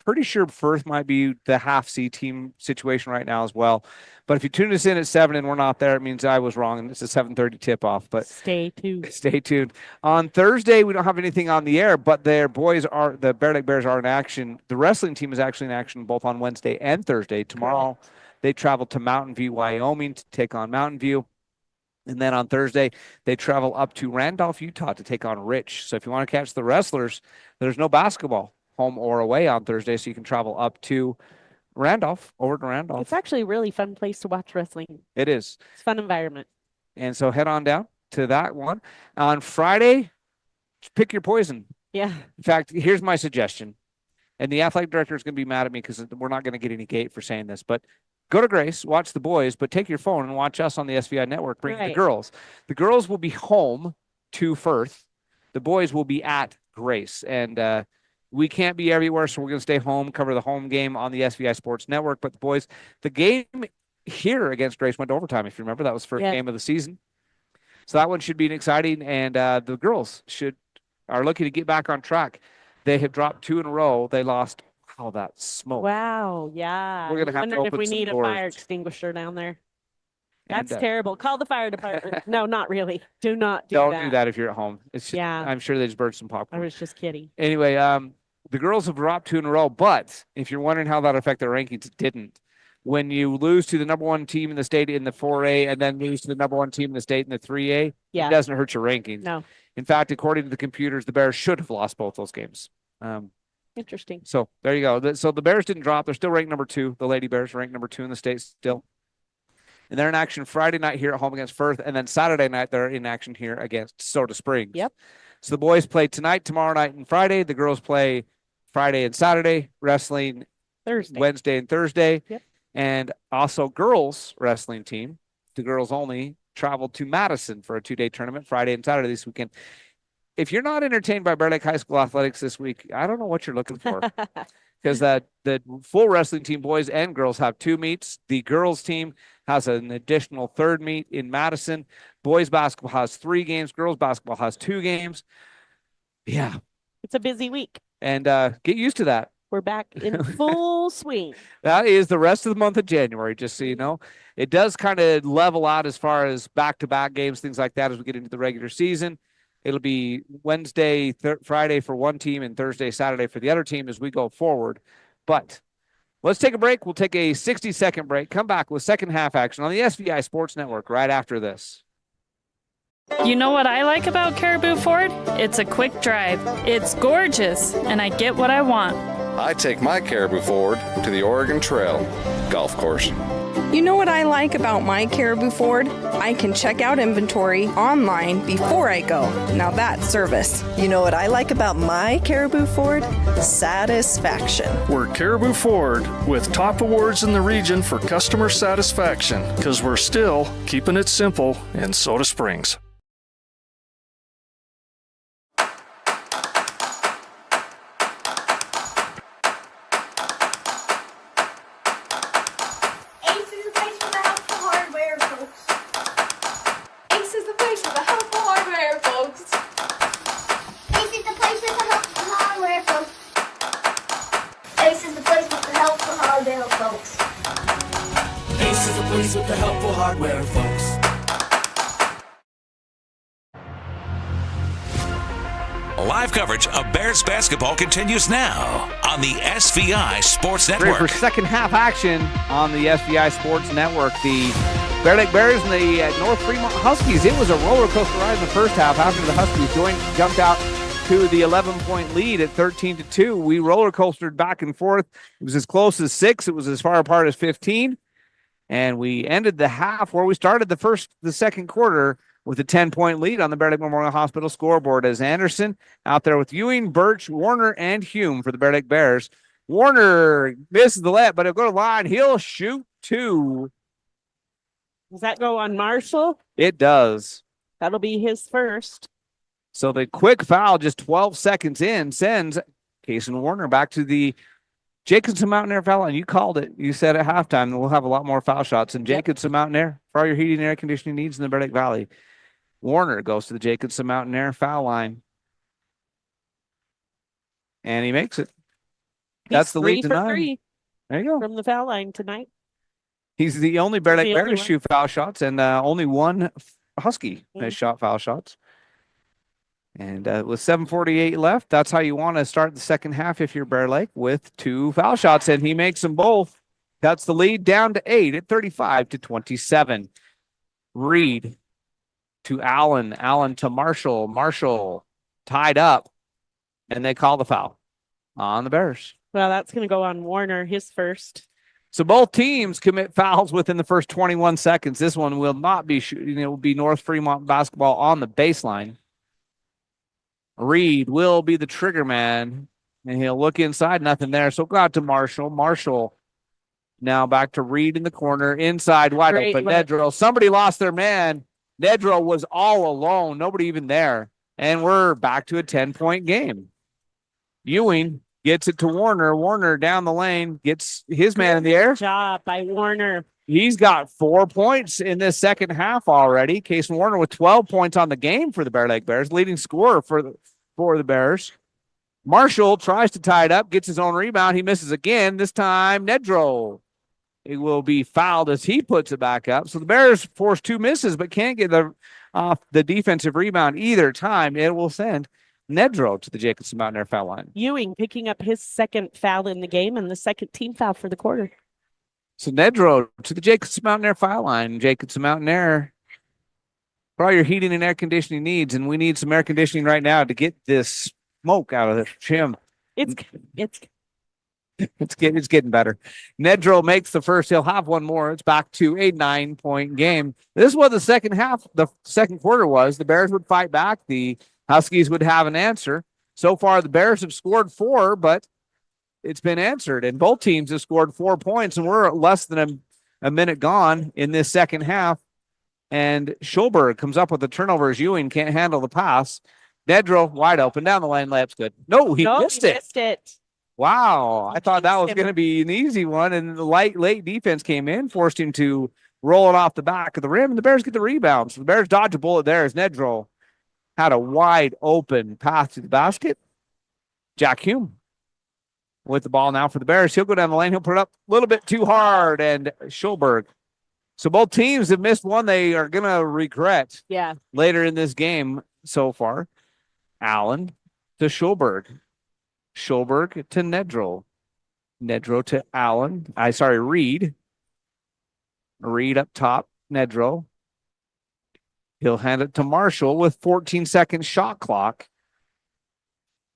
pretty sure Firth might be the half C team situation right now as well. But if you tune us in at 7 and we're not there, it means I was wrong and it's a 7:30 tip-off. But stay tuned. Stay tuned. On Thursday, we don't have anything on the air, but the Bear Lake Bears are in action. The wrestling team is actually in action both on Wednesday and Thursday. Tomorrow, they travel to Mountain View, Wyoming to take on Mountain View. And then on Thursday, they travel up to Randolph, Utah to take on Rich. So if you want to catch the wrestlers, there's no basketball home or away on Thursday, so you can travel up to Randolph, over to Randolph. It's actually a really fun place to watch wrestling. It is. It's a fun environment. And so head on down to that one. On Friday, pick your poison. Yeah. In fact, here's my suggestion. And the athletic director is going to be mad at me because we're not going to get any gate for saying this, but go to Grace, watch the boys, but take your phone and watch us on the SVI network, bring the girls. The girls will be home to Firth. The boys will be at Grace. And we can't be everywhere, so we're going to stay home, cover the home game on the SVI Sports Network. But the boys, the game here against Grace went to overtime, if you remember. That was the first game of the season. So that one should be exciting. And the girls are looking to get back on track. They have dropped 2 in a row. They lost all that smoke. Wow. Yeah. We're gonna have to wondering if open we some need doors. a fire extinguisher down there. And, That's terrible. Call the fire department. No, not really. Do not do don't that. do that if you're at home. It's just, Yeah. I'm sure they just burned some popcorn. I was just kidding. Anyway, the girls have dropped 2 in a row, but if you're wondering how that affected their rankings, it didn't. When you lose to the number 1 team in the state in the 4A and then lose to the number 1 team in the state in the 3A, Yeah. it doesn't hurt your rankings. No. In fact, according to the computers, the Bears should have lost both those games. Interesting. So there you go. So the Bears didn't drop. They're still ranked number 2. The Lady Bears ranked number 2 in the state still. And they're in action Friday night here at home against Firth. And then Saturday night, they're in action here against Soda Springs. Yep. So the boys play tonight, tomorrow night, and Friday. The girls play Friday and Saturday, wrestling Thursday. Wednesday and Thursday. Yep. And also girls wrestling team, the girls only, traveled to Madison for a 2-day tournament Friday and Saturday this weekend. If you're not entertained by Bear Lake High School athletics this week, I don't know what you're looking for. Because the full wrestling team, boys and girls, have 2 meets. The girls team has an additional 3rd meet in Madison. Boys basketball has 3 games. Girls basketball has 2 games. Yeah. It's a busy week. And get used to that. We're back in full swing. That is the rest of the month of January, just so you know. It does kind of level out as far as back-to-back games, things like that as we get into the regular season. It'll be Wednesday, Friday for one team and Thursday, Saturday for the other team as we go forward. But let's take a break. We'll take a 60-second break. Come back with second half action on the SVI Sports Network right after this. You know what I like about Caribou Ford? It's a quick drive. It's gorgeous, and I get what I want. I take my Caribou Ford to the Oregon Trail golf course. You know what I like about my Caribou Ford? I can check out inventory online before I go. Now that's service. You know what I like about my Caribou Ford? Satisfaction. We're Caribou Ford with top awards in the region for customer satisfaction because we're still keeping it simple in Soda Springs. With the helpful hardware, folks. Live coverage of Bears basketball continues now on the SVI Sports Ready Network. for second half action on the SVI Sports Network. The Bear Lake Bears and the North Fremont Huskies. It was a roller coaster ride in the first half after the Huskies jumped out to the 11-point lead at 13-2. We roller coastered back and forth. It was as close as 6. It was as far apart as 15. And we ended the half where we started the second quarter with a 10-point lead on the Bear Lake Memorial Hospital scoreboard as Anderson out there with Ewing, Birch, Warner, and Hume for the Bear Lake Bears. Warner misses the layup, but he'll go to line. He'll shoot 2. Does that go on Marshall? It does. That'll be his first. So the quick foul just 12 seconds in sends Kason Warner back to the Jacobson Mountain Air foul line. You called it. You said at halftime that we'll have a lot more foul shots. And Jacobson Mountain Air for all your heating and air conditioning needs in the Bear Lake Valley. Warner goes to the Jacobson Mountain Air foul line. And he makes it. That's the lead tonight. 3 There you go. From the foul line tonight. He's the only Bear Lake Bear to one. shoot foul shots, and only one Husky has shot foul shots. And with 7:48 left, that's how you want to start the second half if you're Bear Lake, with 2 foul shots, and he makes them both. That's the lead down to 8 at 35-27. Reed to Allen. Allen to Marshall. Marshall tied up, and they call the foul on the Bears. Well, that's going to go on Warner, his first. So both teams commit fouls within the first 21 seconds. This one will not be shooting. It will be North Fremont basketball on the baseline. Reed will be the trigger man, and he'll look inside. Nothing there. So go out to Marshall. Marshall now back to Reed in the corner. Inside, wide open. Nedro. Somebody lost their man. Nedro was all alone. Nobody even there. And we're back to a 10-point game. Ewing gets it to Warner. Warner down the lane. Gets his man in the air. Good job by Warner. He's got 4 points in this second half already. Kason Warner with 12 points on the game for the Bear Lake Bears, leading scorer for the Bears. Marshall tries to tie it up, gets his own rebound. He misses again. This time, Nedro. It will be fouled as he puts it back up. So the Bears force 2 misses, but can't get the defensive rebound either time. It will send Nedro to the Jacobson Mountain Air foul line. Ewing picking up his second foul in the game and the second team foul for the quarter. So Nedro to the Jacobson Mountain Air foul line. Jacobson Mountain Air, for all your heating and air conditioning needs, and we need some air conditioning right now to get this smoke out of the gym. It's getting better. Nedro makes the first. He'll have one more. It's back to a 9-point game. This is what the second quarter was. The Bears would fight back. The Huskies would have an answer. So far, the Bears have scored 4, but it's been answered. And both teams have scored 4 points, and we're less than a minute gone in this second half. And Schulberg comes up with the turnover as Ewing can't handle the pass. Nedro wide open down the lane. Layup's good. No, he missed it. Wow. I thought that was going to be an easy one. And the late defense came in, forced him to roll it off the back of the rim, and the Bears get the rebound. So the Bears dodge a bullet there as Nedro had a wide open path to the basket. Jack Hume with the ball now for the Bears. He'll go down the lane. He'll put it up a little bit too hard, and Schulberg. So both teams have missed one they are going to regret later in this game so far. Allen to Schulberg. Schulberg to Nedro. Nedro to Allen. Reed. Reed up top. Nedro. He'll hand it to Marshall with 14-second shot clock.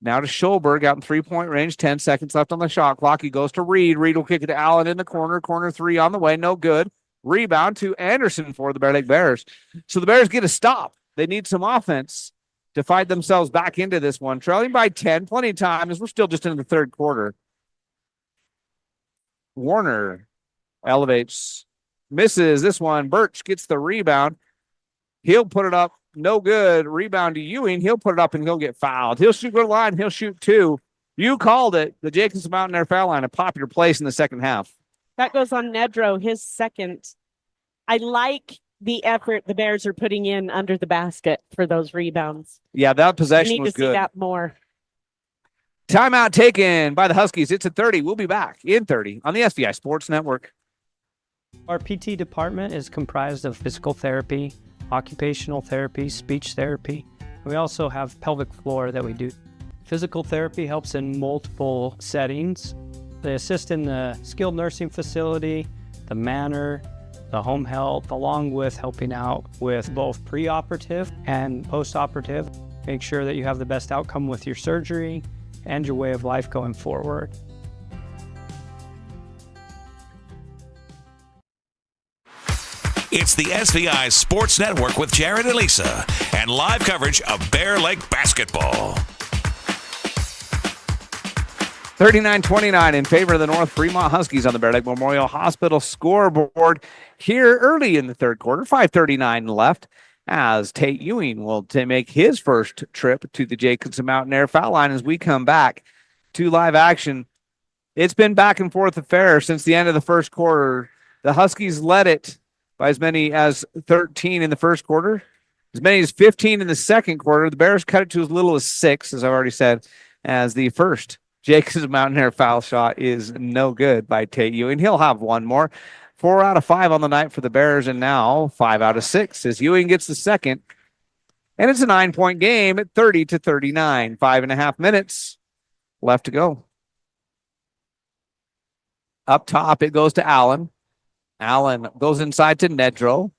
Now to Schulberg out in 3-point range. 10 seconds left on the shot clock. He goes to Reed. Reed will kick it to Allen in the corner. Corner 3 on the way. No good. Rebound to Anderson for the Bear Lake Bears. So the Bears get a stop. They need some offense to fight themselves back into this one. Trailing by 10, plenty of time as we're still just in the third quarter. Warner elevates, misses this one. Birch gets the rebound. He'll put it up. No good. Rebound to Ewing. He'll put it up and he'll get fouled. He'll shoot good line. He'll shoot 2. You called it. The Jacobson Mountain Air foul line, a popular place in the second half. That goes on Nedro, his second. I like the effort the Bears are putting in under the basket for those rebounds. Yeah, that possession was good. We need to see that more. Timeout taken by the Huskies. It's at 30. We'll be back in 30 on the SVI Sports Network. Our PT department is comprised of physical therapy, occupational therapy, speech therapy. We also have pelvic floor that we do. Physical therapy helps in multiple settings. They assist in the skilled nursing facility, the manor, the home health, along with helping out with both preoperative and postoperative. Make sure that you have the best outcome with your surgery and your way of life going forward. It's the SVI Sports Network with Jared and Lisa and live coverage of Bear Lake basketball. 39-29 in favor of the North Fremont Huskies on the Bear Lake Memorial Hospital scoreboard here early in the third quarter. 5:39 left as Tate Ewing will make his first trip to the Jacobson Mountain Air foul line as we come back to live action. It's been back and forth affair since the end of the first quarter. The Huskies led it by as many as 13 in the first quarter, as many as 15 in the second quarter. The Bears cut it to as little as 6, as I've already said, as the first Jacobson Mountain Air foul shot is no good by Tate Ewing. He'll have one more. 4 out of 5 on the night for the Bears, and now 5 out of 6 as Ewing gets the second. And it's a 9-point game at 30-39. 5.5 minutes left to go. Up top, it goes to Allen. Allen goes inside to Nedro.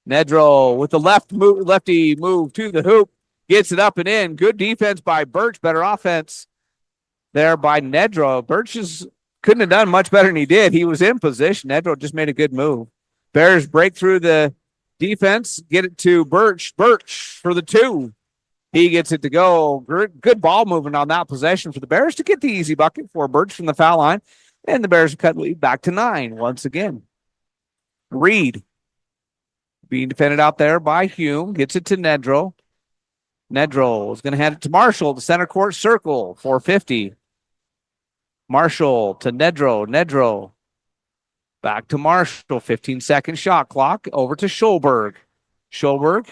Nedro with the lefty move to the hoop. Gets it up and in. Good defense by Birch. Better offense there by Nedro. Birch couldn't have done much better than he did. He was in position. Nedro just made a good move. Bears break through the defense. Get it to Birch. Birch for the 2. He gets it to go. Good ball movement on that possession for the Bears to get the easy bucket for Birch from the foul line. And the Bears cut lead back to 9 once again. Reed being defended out there by Hume. Gets it to Nedro. Nedro is going to hand it to Marshall, the center court circle, 4:50. Marshall to Nedro. Nedro back to Marshall. 15-second shot clock. Over to Schulberg. Schulberg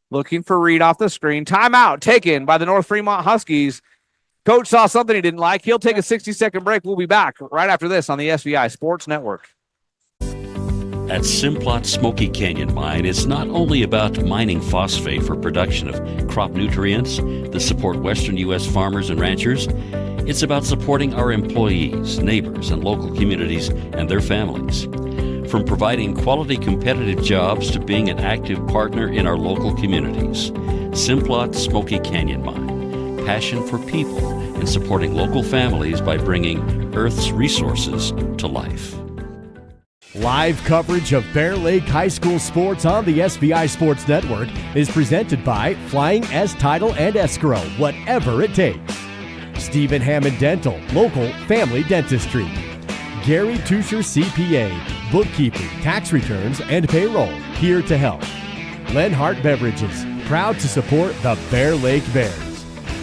looking for Reed off the screen. Timeout taken by the North Fremont Huskies. Coach saw something he didn't like. He'll take a 60-second break. We'll be back right after this on the SVI Sports Network. At Simplot Smoky Canyon Mine, it's not only about mining phosphate for production of crop nutrients that support western U.S. farmers and ranchers. It's about supporting our employees, neighbors, and local communities and their families. From providing quality competitive jobs to being an active partner in our local communities. Simplot Smoky Canyon Mine. Passion for people and supporting local families by bringing Earth's resources to life. Live coverage of Bear Lake High School sports on the SVI Sports Network is presented by Flying S Title and Escrow, whatever it takes. Stephen Hammond Dental, local family dentistry. Gary Tusher CPA, bookkeeping, tax returns, and payroll, here to help. Lenhart Beverages, proud to support the Bear Lake Bears.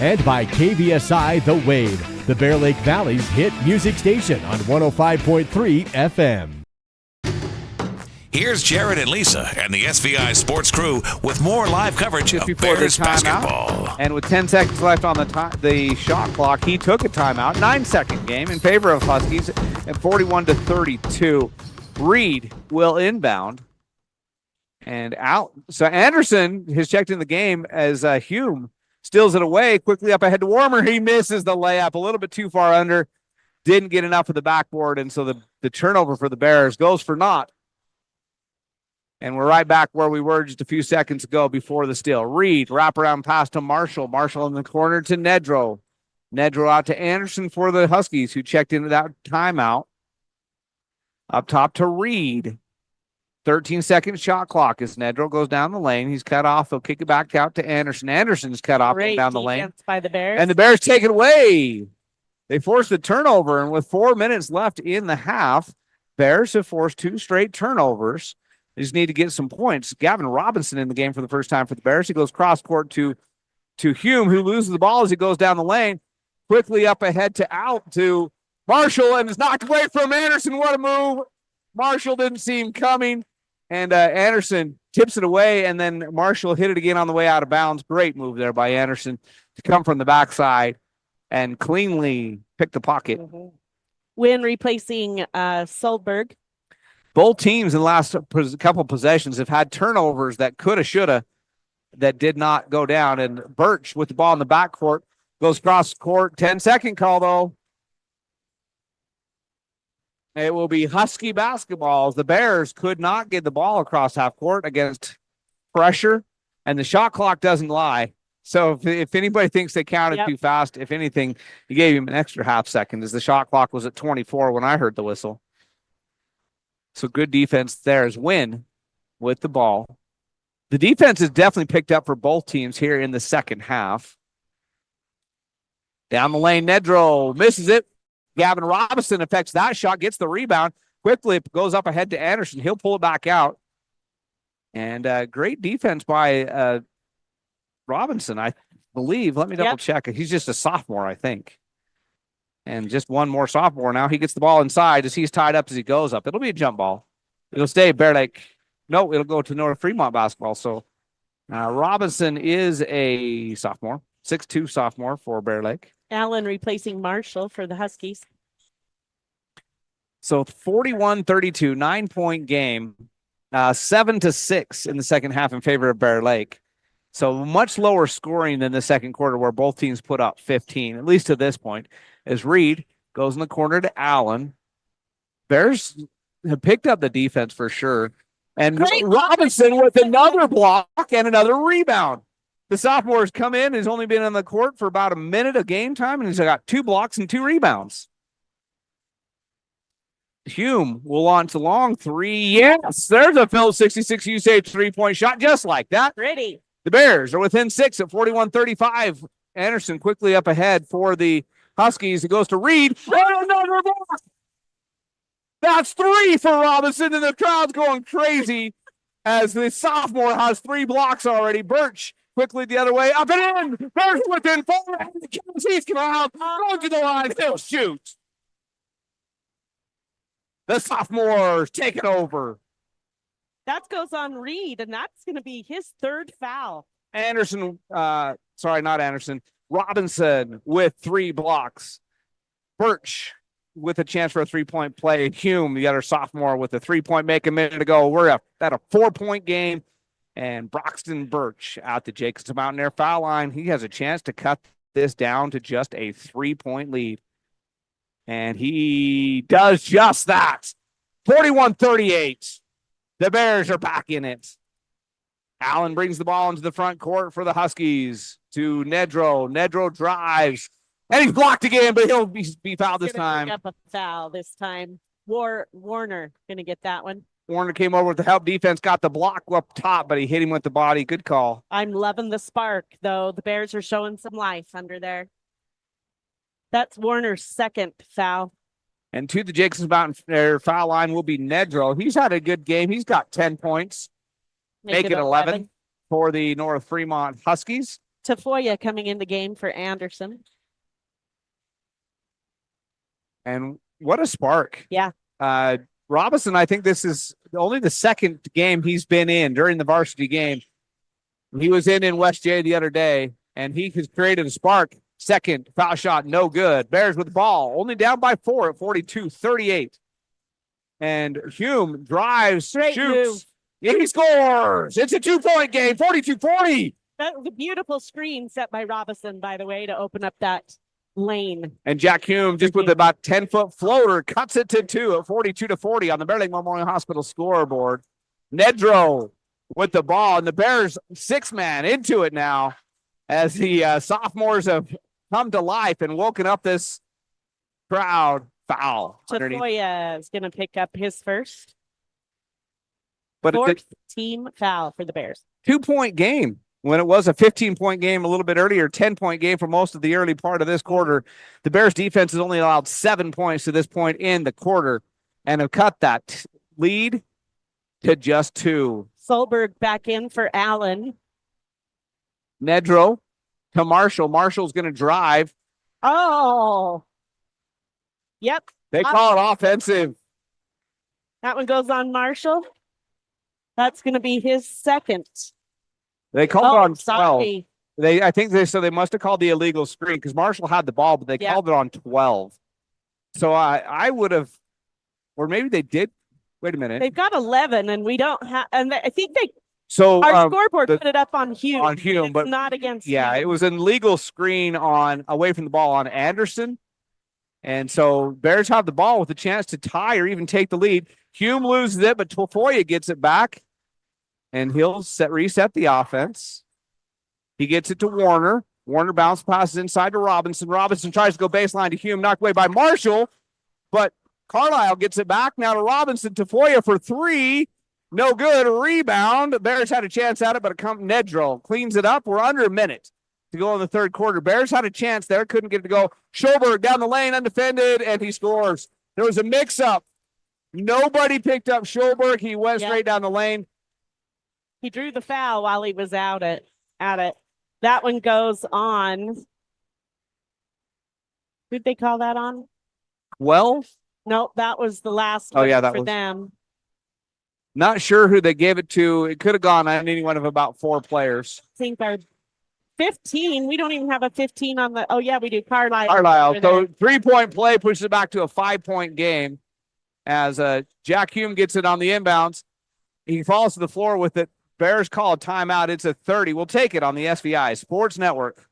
And by KVSI The Wave, the Bear Lake Valley's hit music station on 105.3 FM. Here's Jared and Lisa and the SVI Sports crew with more live coverage of Bears basketball. And with 10 seconds left on the shot clock, he took a timeout. 9-second game in favor of Huskies at 41-32. Reed will inbound. And out. So Anderson has checked in the game as Hume steals it away. Quickly up ahead to Warmer. He misses the layup a little bit too far under. Didn't get enough of the backboard. And so the turnover for the Bears goes for naught. And we're right back where we were just a few seconds ago before the steal. Reed, wraparound pass to Marshall. Marshall in the corner to Nedro. Nedro out to Anderson for the Huskies, who checked into that timeout. Up top to Reed. 13-second shot clock as Nedro goes down the lane. He's cut off. He'll kick it back out to Anderson. Anderson's cut off down the lane. By the Bears. And the Bears take it away. They forced a turnover, and with 4 minutes left in the half, Bears have forced 2 straight turnovers. They just need to get some points. Gavin Robinson in the game for the first time for the Bears. He goes cross court to Hume, who loses the ball as he goes down the lane. Quickly up ahead to out to Marshall, and is knocked away from Anderson. What a move. Marshall didn't see him coming, and Anderson tips it away, and then Marshall hit it again on the way out of bounds. Great move there by Anderson to come from the backside and cleanly pick the pocket. Win replacing Solberg. Both teams in the last couple possessions have had turnovers that coulda, shoulda, that did not go down. And Birch with the ball in the backcourt goes cross court. 10-second call, though. It will be Husky basketball. The Bears could not get the ball across half court against pressure, and the shot clock doesn't lie. So if anybody thinks they counted too fast, if anything, he gave him an extra half second as the shot clock was at 24 when I heard the whistle. So good defense there as Win with the ball. The defense is definitely picked up for both teams here in the second half. Down the lane, Nedro misses it. Gavin Robinson affects that shot, gets the rebound. Quickly goes up ahead to Anderson. He'll pull it back out. And great defense by Robinson, I believe. Let me double check. He's just a sophomore, I think. And just one more sophomore now. He gets the ball inside as he's tied up as he goes up. It'll be a jump ball. It'll stay Bear Lake. No, it'll go to North Fremont basketball. So Robinson is a sophomore, 6'2" sophomore for Bear Lake. Allen replacing Marshall for the Huskies. So 41-32, 9-point game, 7-6 in the second half in favor of Bear Lake. So much lower scoring than the second quarter where both teams put up 15, at least to this point, as Reed goes in the corner to Allen. Bears have picked up the defense for sure. And Robinson with another block and another rebound. The sophomores come in. He's only been on the court for about a minute of game time, and he's got 2 blocks and 2 rebounds. Hume will launch a long 3. Yes, there's a Phil 66 usage 3-point shot just like that. Pretty. The Bears are within 6 at 41-35. Anderson quickly up ahead for the Huskies. It goes to Reed. And another block. That's 3 for Robinson, and the crowd's going crazy as the sophomore has 3 blocks already. Birch quickly the other way, up and in. Birch within 4. He's going to the line. He'll shoot. The sophomore taking over. That goes on Reed, and that's going to be his 3rd foul. Anderson, sorry, not Anderson. Robinson with 3 blocks. Birch with a chance for a 3-point play. Hume, the other sophomore, with a 3-point make a minute ago. We're at a 4-point game. And Broxton Birch out the Jacobson Mountain Air foul line. He has a chance to cut this down to just a 3-point lead. And he does just that. 41-38. The Bears are back in it. Allen brings the ball into the front court for the Huskies to Nedro. Nedro drives. And he's blocked again, but he'll be fouled this time. Pick up a foul this time. Warner going to get that one. Warner came over with the help defense, got the block up top, but he hit him with the body. Good call. I'm loving the spark, though. The Bears are showing some life under there. That's Warner's second foul. And to the Jacobson Mountain foul line will be Nedro. He's had a good game. He's got 10 points. Make it 11 for the North Fremont Huskies. Tafoya coming in the game for Anderson. And what a spark. Yeah. Robinson, I think this is only the second game he's been in during the varsity game. He was in West J the other day, and he has created a spark. Second foul shot, no good. Bears with the ball, only down by 4 at 42-38. And Hume drives, shoots. He scores. It's a 2-point game, 42-40. That was a beautiful screen set by Robinson, by the way, to open up that lane. And Jack Hume, just with about 10-foot floater, cuts it to 2 at 42-40 on the Bear Lake Memorial Hospital scoreboard. Nedro with the ball, and the Bears 6-man into it now as the sophomores have come to life and woken up this crowd. Foul. Tafoya is going to pick up his first. But fourth team foul for the Bears. 2-point game. When it was a 15-point game a little bit earlier, 10-point game for most of the early part of this quarter, the Bears defense has only allowed 7 points to this point in the quarter and have cut that lead to just 2. Solberg back in for Allen. Nedro to Marshall. Marshall's going to drive. Oh. Yep. They call it offensive. That one goes on Marshall. That's going to be his second. They called it on 12. Sorry. I think they must have called the illegal screen because Marshall had the ball, but they called it on 12. So I would have, or maybe they did. Wait a minute. They've got 11, and we don't have, and I think they. So our scoreboard put it up on Hume. On Hume, but not against. Yeah, Hume. it was an illegal screen away from the ball on Anderson, and so Bears have the ball with a chance to tie or even take the lead. Hume loses it, but Tafoya gets it back. And he'll reset the offense. He gets it to Warner. Warner bounce passes inside to Robinson. Robinson tries to go baseline to Hume, knocked away by Marshall. But Carlisle gets it back now to Robinson. Tafoya for 3. No good. Rebound. Bears had a chance at it, but Nedro cleans it up. We're under a minute to go in the third quarter. Bears had a chance there. Couldn't get it to go. Schoberg down the lane, undefended, and he scores. There was a mix-up. Nobody picked up Schoberg. He went straight down the lane. He drew the foul while he was at it. That one goes on. Who'd they call that on? 12? No, that was the last one for them. Not sure who they gave it to. It could have gone on any one of about 4 players. I think our 15. We don't even have a 15 on the. Oh, yeah, we do. Carlisle. So 3-point play pushes it back to a 5-point game as Jack Hume gets it on the inbounds. He falls to the floor with it. Bears call a timeout. It's a 30. We'll take it on the SVI Sports Network.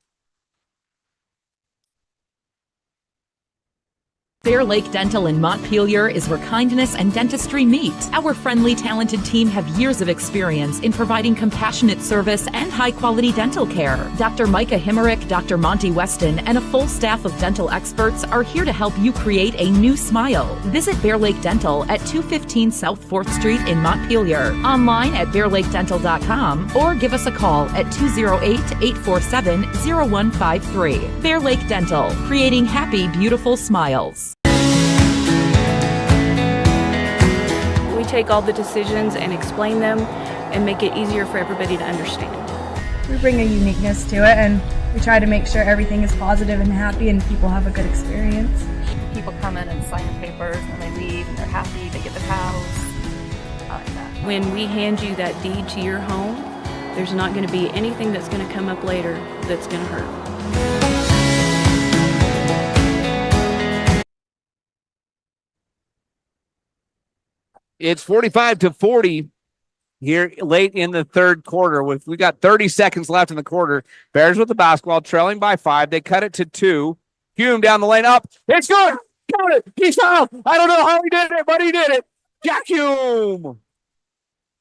Bear Lake Dental in Montpelier is where kindness and dentistry meet. Our friendly, talented team have years of experience in providing compassionate service and high-quality dental care. Dr. Micah Himmerick, Dr. Monty Weston, and a full staff of dental experts are here to help you create a new smile. Visit Bear Lake Dental at 215 South 4th Street in Montpelier, online at bearlakedental.com, or give us a call at 208-847-0153. Bear Lake Dental, creating happy, beautiful smiles. We take all the decisions and explain them and make it easier for everybody to understand. We bring a uniqueness to it, and we try to make sure everything is positive and happy and people have a good experience. People come in and sign the papers and they leave and they're happy, they get their house. I like that. When we hand you that deed to your home, there's not going to be anything that's going to come up later that's going to hurt. It's 45-40 here late in the third quarter. We got 30 seconds left in the quarter. Bears with the basketball, trailing by 5. They cut it to 2. Hume down the lane, up. It's good. Got it. He's fouled. I don't know how he did it, but he did it. Jack Hume.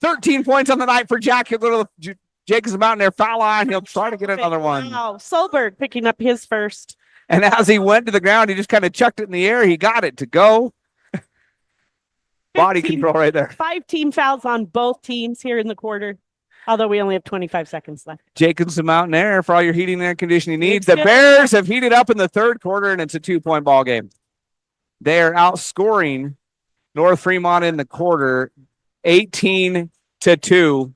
13 points on the night for Jack. He'll go to the Jacobs Mountain there, foul line. He'll try to get another one. Wow, Solberg picking up his first. And as he went to the ground, he just kind of chucked it in the air. He got it to go. Body control right there. 5 team fouls on both teams here in the quarter, although we only have 25 seconds left. Jacobs Mountain Air for all your heating and air conditioning needs. The Bears have heated up in the third quarter, and it's a 2-point ball game. They are outscoring North Fremont in the quarter 18-2.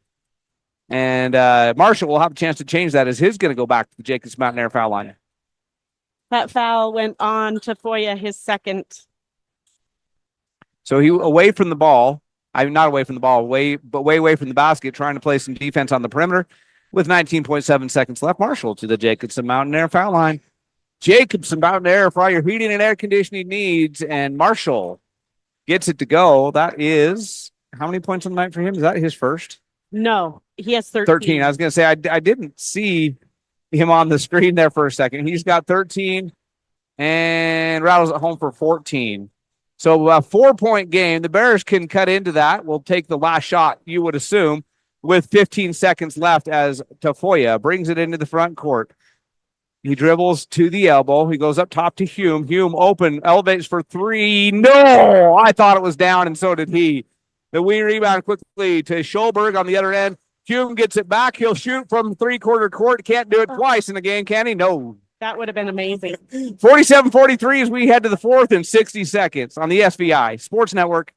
And Marshall will have a chance to change that as he's going to go back to the Jacobs Mountain Air foul line. That foul went on to Foya, his second. So he away from the ball. Not away from the ball, way away from the basket, trying to play some defense on the perimeter with 19.7 seconds left. Marshall to the Jacobson Mountain Air foul line. Jacobson Mountain Air for all your heating and air conditioning needs. And Marshall gets it to go. That is, how many points on the night for him? Is that his first? No, he has 13. 13. I was going to say, I didn't see him on the screen there for a second. He's got 13 and rattles it home for 14. So a 4-point game. The Bears can cut into that. We'll take the last shot, you would assume, with 15 seconds left as Tafoya brings it into the front court. He dribbles to the elbow. He goes up top to Hume. Hume open, elevates for 3. No! I thought it was down, and so did he. The wing rebound quickly to Schulberg on the other end. Hume gets it back. He'll shoot from three-quarter court. Can't do it twice in the game, can he? No. That would have been amazing. 47-43 as we head to the fourth in 60 seconds on the SVI Sports Network.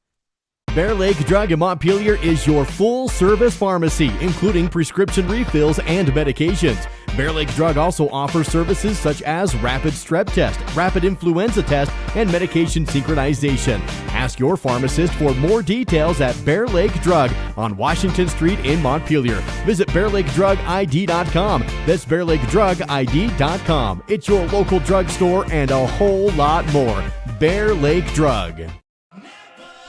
Bear Lake Drug in Montpelier is your full-service pharmacy, including prescription refills and medications. Bear Lake Drug also offers services such as rapid strep test, rapid influenza test, and medication synchronization. Ask your pharmacist for more details at Bear Lake Drug on Washington Street in Montpelier. Visit BearLakeDrugID.com. That's BearLakeDrugID.com. It's your local drugstore and a whole lot more. Bear Lake Drug.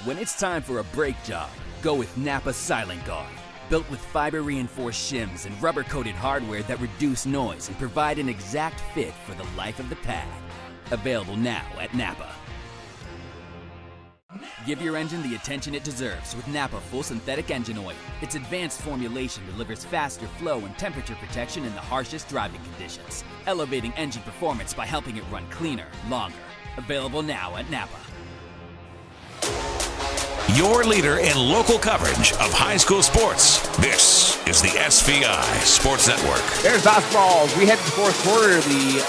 When it's time for a brake job, go with Napa Silent Guard. Built with fiber-reinforced shims and rubber-coated hardware that reduce noise and provide an exact fit for the life of the pad. Available now at Napa. Give your engine the attention it deserves with Napa Full Synthetic Engine Oil. Its advanced formulation delivers faster flow and temperature protection in the harshest driving conditions, elevating engine performance by helping it run cleaner, longer. Available now at Napa. Your leader in local coverage of high school sports. This is the SVI Sports Network. There's basketball. We head to the fourth quarter. The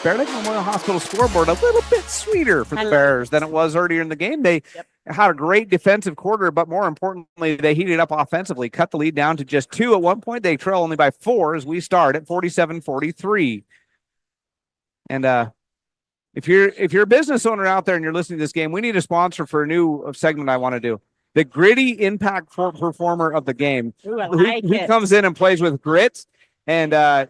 Bear Lake Memorial Hospital scoreboard a little bit sweeter for the Bears than it was earlier in the game. They had a great defensive quarter, but more importantly, they heated up offensively, cut the lead down to just 2 at one point. They trail only by 4 as we start at 47-43. And If you're a business owner out there and you're listening to this game, we need a sponsor for a new segment I want to do. The gritty impact performer of the game. Ooh, I like who it. comes in and plays with grit. And I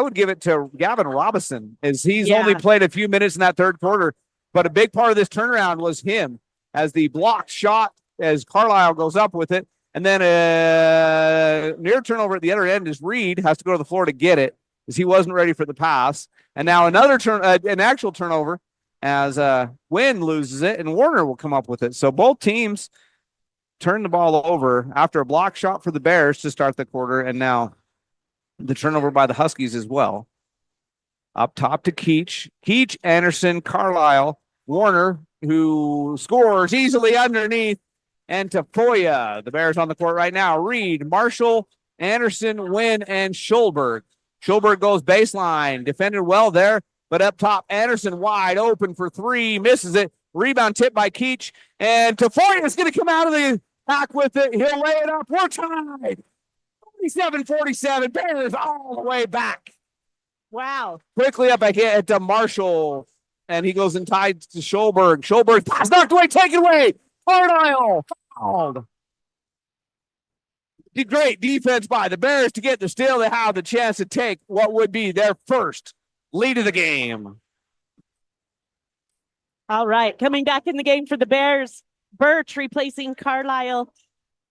would give it to Gavin Robinson, as he's only played a few minutes in that third quarter. But a big part of this turnaround was him as the blocked shot as Carlisle goes up with it. And then a near turnover at the other end is Reed has to go to the floor to get it, as he wasn't ready for the pass. And now another an actual turnover as Wynn loses it, and Warner will come up with it. So both teams turn the ball over after a block shot for the Bears to start the quarter, and now the turnover by the Huskies as well. Up top to Keach. Keach, Anderson, Carlisle, Warner, who scores easily underneath, and to Foya. The Bears on the court right now. Reed, Marshall, Anderson, Wynn, and Schulberg. Schulberg goes baseline, defended well there, but up top, Anderson wide open for 3, misses it. Rebound tip by Keach, and Tafoya is going to come out of the pack with it. He'll lay it up. We're tied. 47-47. Bears all the way back. Wow. Quickly up ahead to Marshall, and he goes and ties to Schulberg. Schulberg pass knocked away, taken away. Carlisle fouled. Great defense by the Bears to get the steal. They have the chance to take what would be their first lead of the game. All right, coming back in the game for the Bears, Birch replacing Carlisle.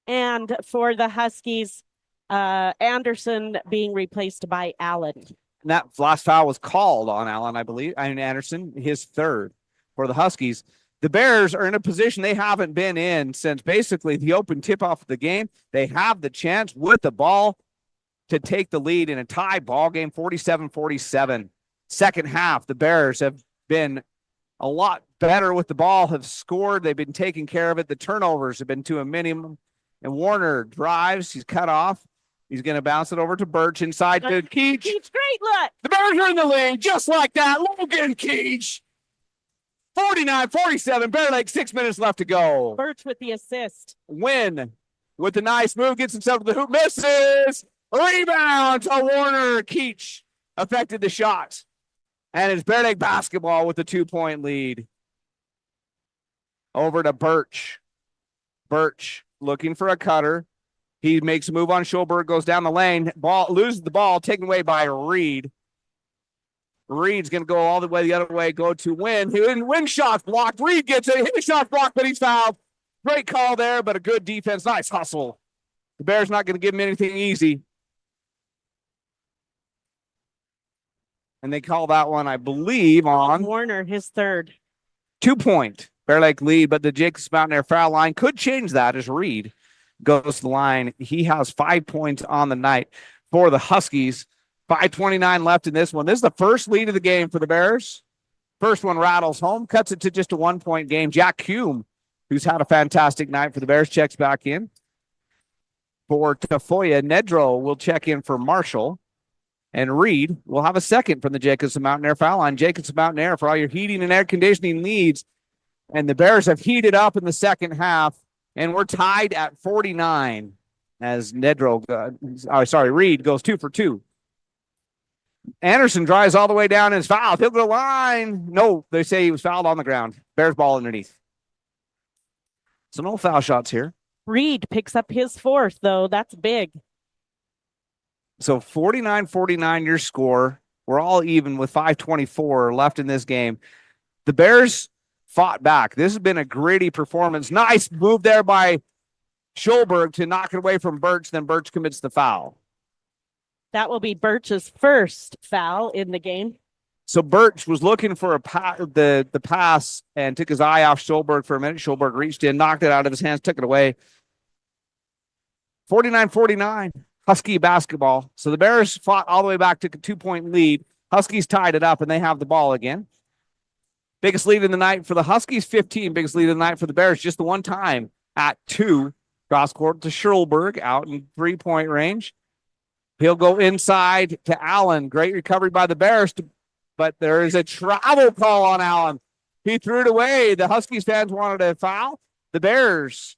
And for the Huskies, Anderson being replaced by Allen. And that last foul was called on Allen, I believe. I mean, Anderson, his third for the Huskies. The Bears are in a position they haven't been in since basically the open tip-off of the game. They have the chance with the ball to take the lead in a tie ball game, 47-47. Second half, the Bears have been a lot better with the ball, have scored. They've been taking care of it. The turnovers have been to a minimum. And Warner drives. He's cut off. He's going to bounce it over to Birch inside to Keach. Keach, great look. The Bears are in the lead just like that. Logan Keach. 49-47. Bear Lake, 6 minutes left to go. Birch with the assist. Win with the nice move. Gets himself to the hoop. Misses. Rebound to Warner. Keach affected the shot. And it's Bear Lake basketball with the 2-point lead. Over to Birch. Birch looking for a cutter. He makes a move on Schulberg, goes down the lane. Ball loses the ball, taken away by Reed. Reed's going to go all the way the other way, go to Win. Win shot blocked. Reed gets it. Hit the shot blocked, but he's fouled. Great call there, but a good defense. Nice hustle. The Bears not going to give him anything easy. And they call that one, I believe, on Warner, his third. 2-point. Bear Lake lead, but the Jacobs Mountain foul line could change that as Reed goes to the line. He has 5 points on the night for the Huskies. 5:29 left in this one. This is the first lead of the game for the Bears. First one rattles home, cuts it to just a 1-point game. Jack Hume, who's had a fantastic night for the Bears, checks back in. For Tafoya, Nedro will check in for Marshall. And Reed will have a second from the Jacobs Mountain Air foul line. Jacobs Mountain Air for all your heating and air conditioning needs. And the Bears have heated up in the second half, and we're tied at 49 as Reed goes 2 for 2. Anderson drives all the way down and is fouled. He'll go to the line. No, they say he was fouled on the ground. Bears ball underneath. So no foul shots here. Reed picks up his fourth, though. That's big. So 49-49 your score. We're all even with 5:24 left in this game. The Bears fought back. This has been a gritty performance. Nice move there by Schulberg to knock it away from Birch. Then Birch commits the foul. That will be Birch's first foul in the game. So Birch was looking for the pass and took his eye off Schulberg for a minute. Schulberg reached in, knocked it out of his hands, took it away. 49-49, Husky basketball. So the Bears fought all the way back, took a 2-point lead. Huskies tied it up, and they have the ball again. Biggest lead in the night for the Huskies, 15. Biggest lead of the night for the Bears, just the one time at 2. Cross court to Schulberg, out in 3-point range. He'll go inside to Allen. Great recovery by the Bears, but there is a travel call on Allen. He threw it away. The Huskies fans wanted a foul. The Bears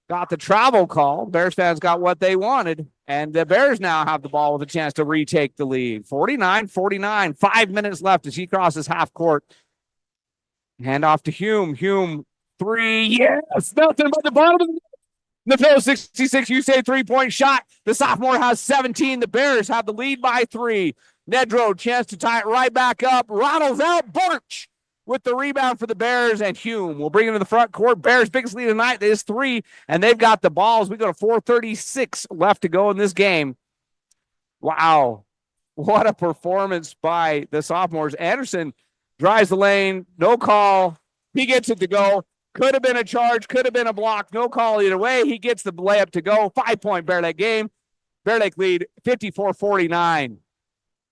got the travel call. Bears fans got what they wanted, and the Bears now have the ball with a chance to retake the lead. 49-49, 5 minutes left as he crosses half court. Hand off to Hume. Hume, 3. Yes, nothing but the bottom of the net. The Phil 66, you say 3-point shot. The sophomore has 17. The Bears have the lead by 3. Nedro, chance to tie it right back up. Rattles out. Birch with the rebound for the Bears, and Hume will bring it to the front court. Bears' biggest lead of the night is 3, and they've got the balls. We go to 4:36 left to go in this game. Wow. What a performance by the sophomores. Anderson drives the lane. No call. He gets it to go. Could have been a charge. Could have been a block. No call either way. He gets the layup to go. 5-point Bear Lake game. Bear Lake lead 54-49.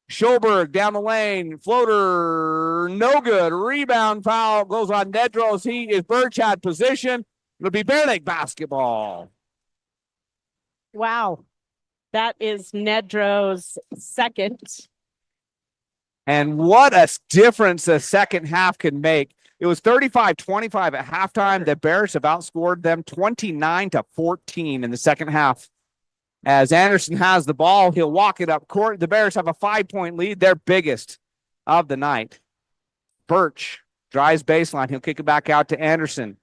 Schulberg down the lane. Floater. No good. Rebound foul goes on Nedros. He is Birch had position. It'll be Bear Lake basketball. Wow. That is Nedro's second. And what a difference a second half can make. It was 35-25 at halftime. The Bears have outscored them 29-14 in the second half. As Anderson has the ball, he'll walk it up court. The Bears have a 5-point lead, their biggest of the night. Birch drives baseline. He'll kick it back out to Anderson.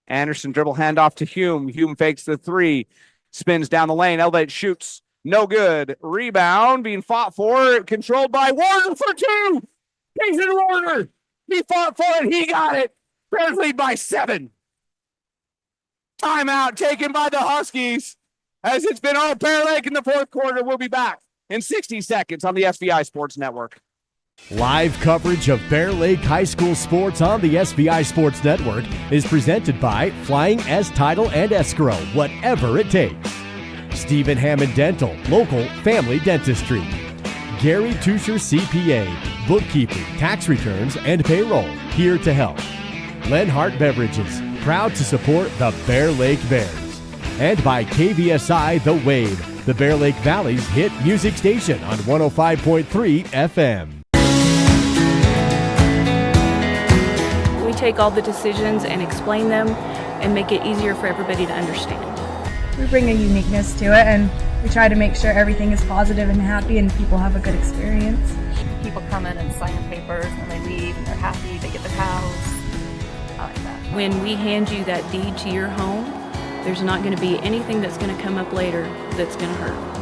Anderson dribble handoff to Hume. Hume fakes the 3, spins down the lane, elevates, shoots. No good. Rebound being fought for, controlled by Warner for 2. Jason Warner. He fought for it. He got it. Bears lead by 7. Timeout taken by the Huskies. As it's been all Bear Lake in the fourth quarter. We'll be back in 60 seconds on the SVI Sports Network. Live coverage of Bear Lake High School sports on the SVI Sports Network is presented by Flying S Title and Escrow, whatever it takes. Stephen Hammond Dental, local family dentistry. Gary Tusher CPA, bookkeeping, tax returns, and payroll, here to help. Lenhart Beverages, proud to support the Bear Lake Bears. And by KVSI The Wave, the Bear Lake Valley's hit music station on 105.3 FM. We take all the decisions and explain them and make it easier for everybody to understand. We bring a uniqueness to it, and we try to make sure everything is positive and happy and people have a good experience. People come in and sign papers and they leave and they're happy, they get their house. I like that. When we hand you that deed to your home, there's not going to be anything that's going to come up later that's going to hurt.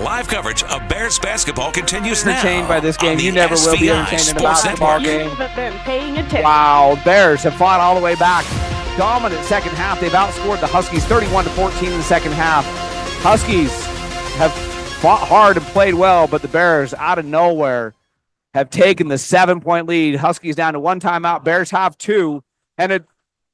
Live coverage of Bears basketball continues now. Entertained by this game. On You the never will be SVI entertained in a Sports basketball Network. game. Haven't been paying attention. Wow, Bears have fought all the way back. Dominant second half. They've outscored the Huskies 31-14 in the second half. Huskies have fought hard and played well, but the Bears, out of nowhere, have taken the 7-point lead. Huskies down to one timeout. Bears have two. And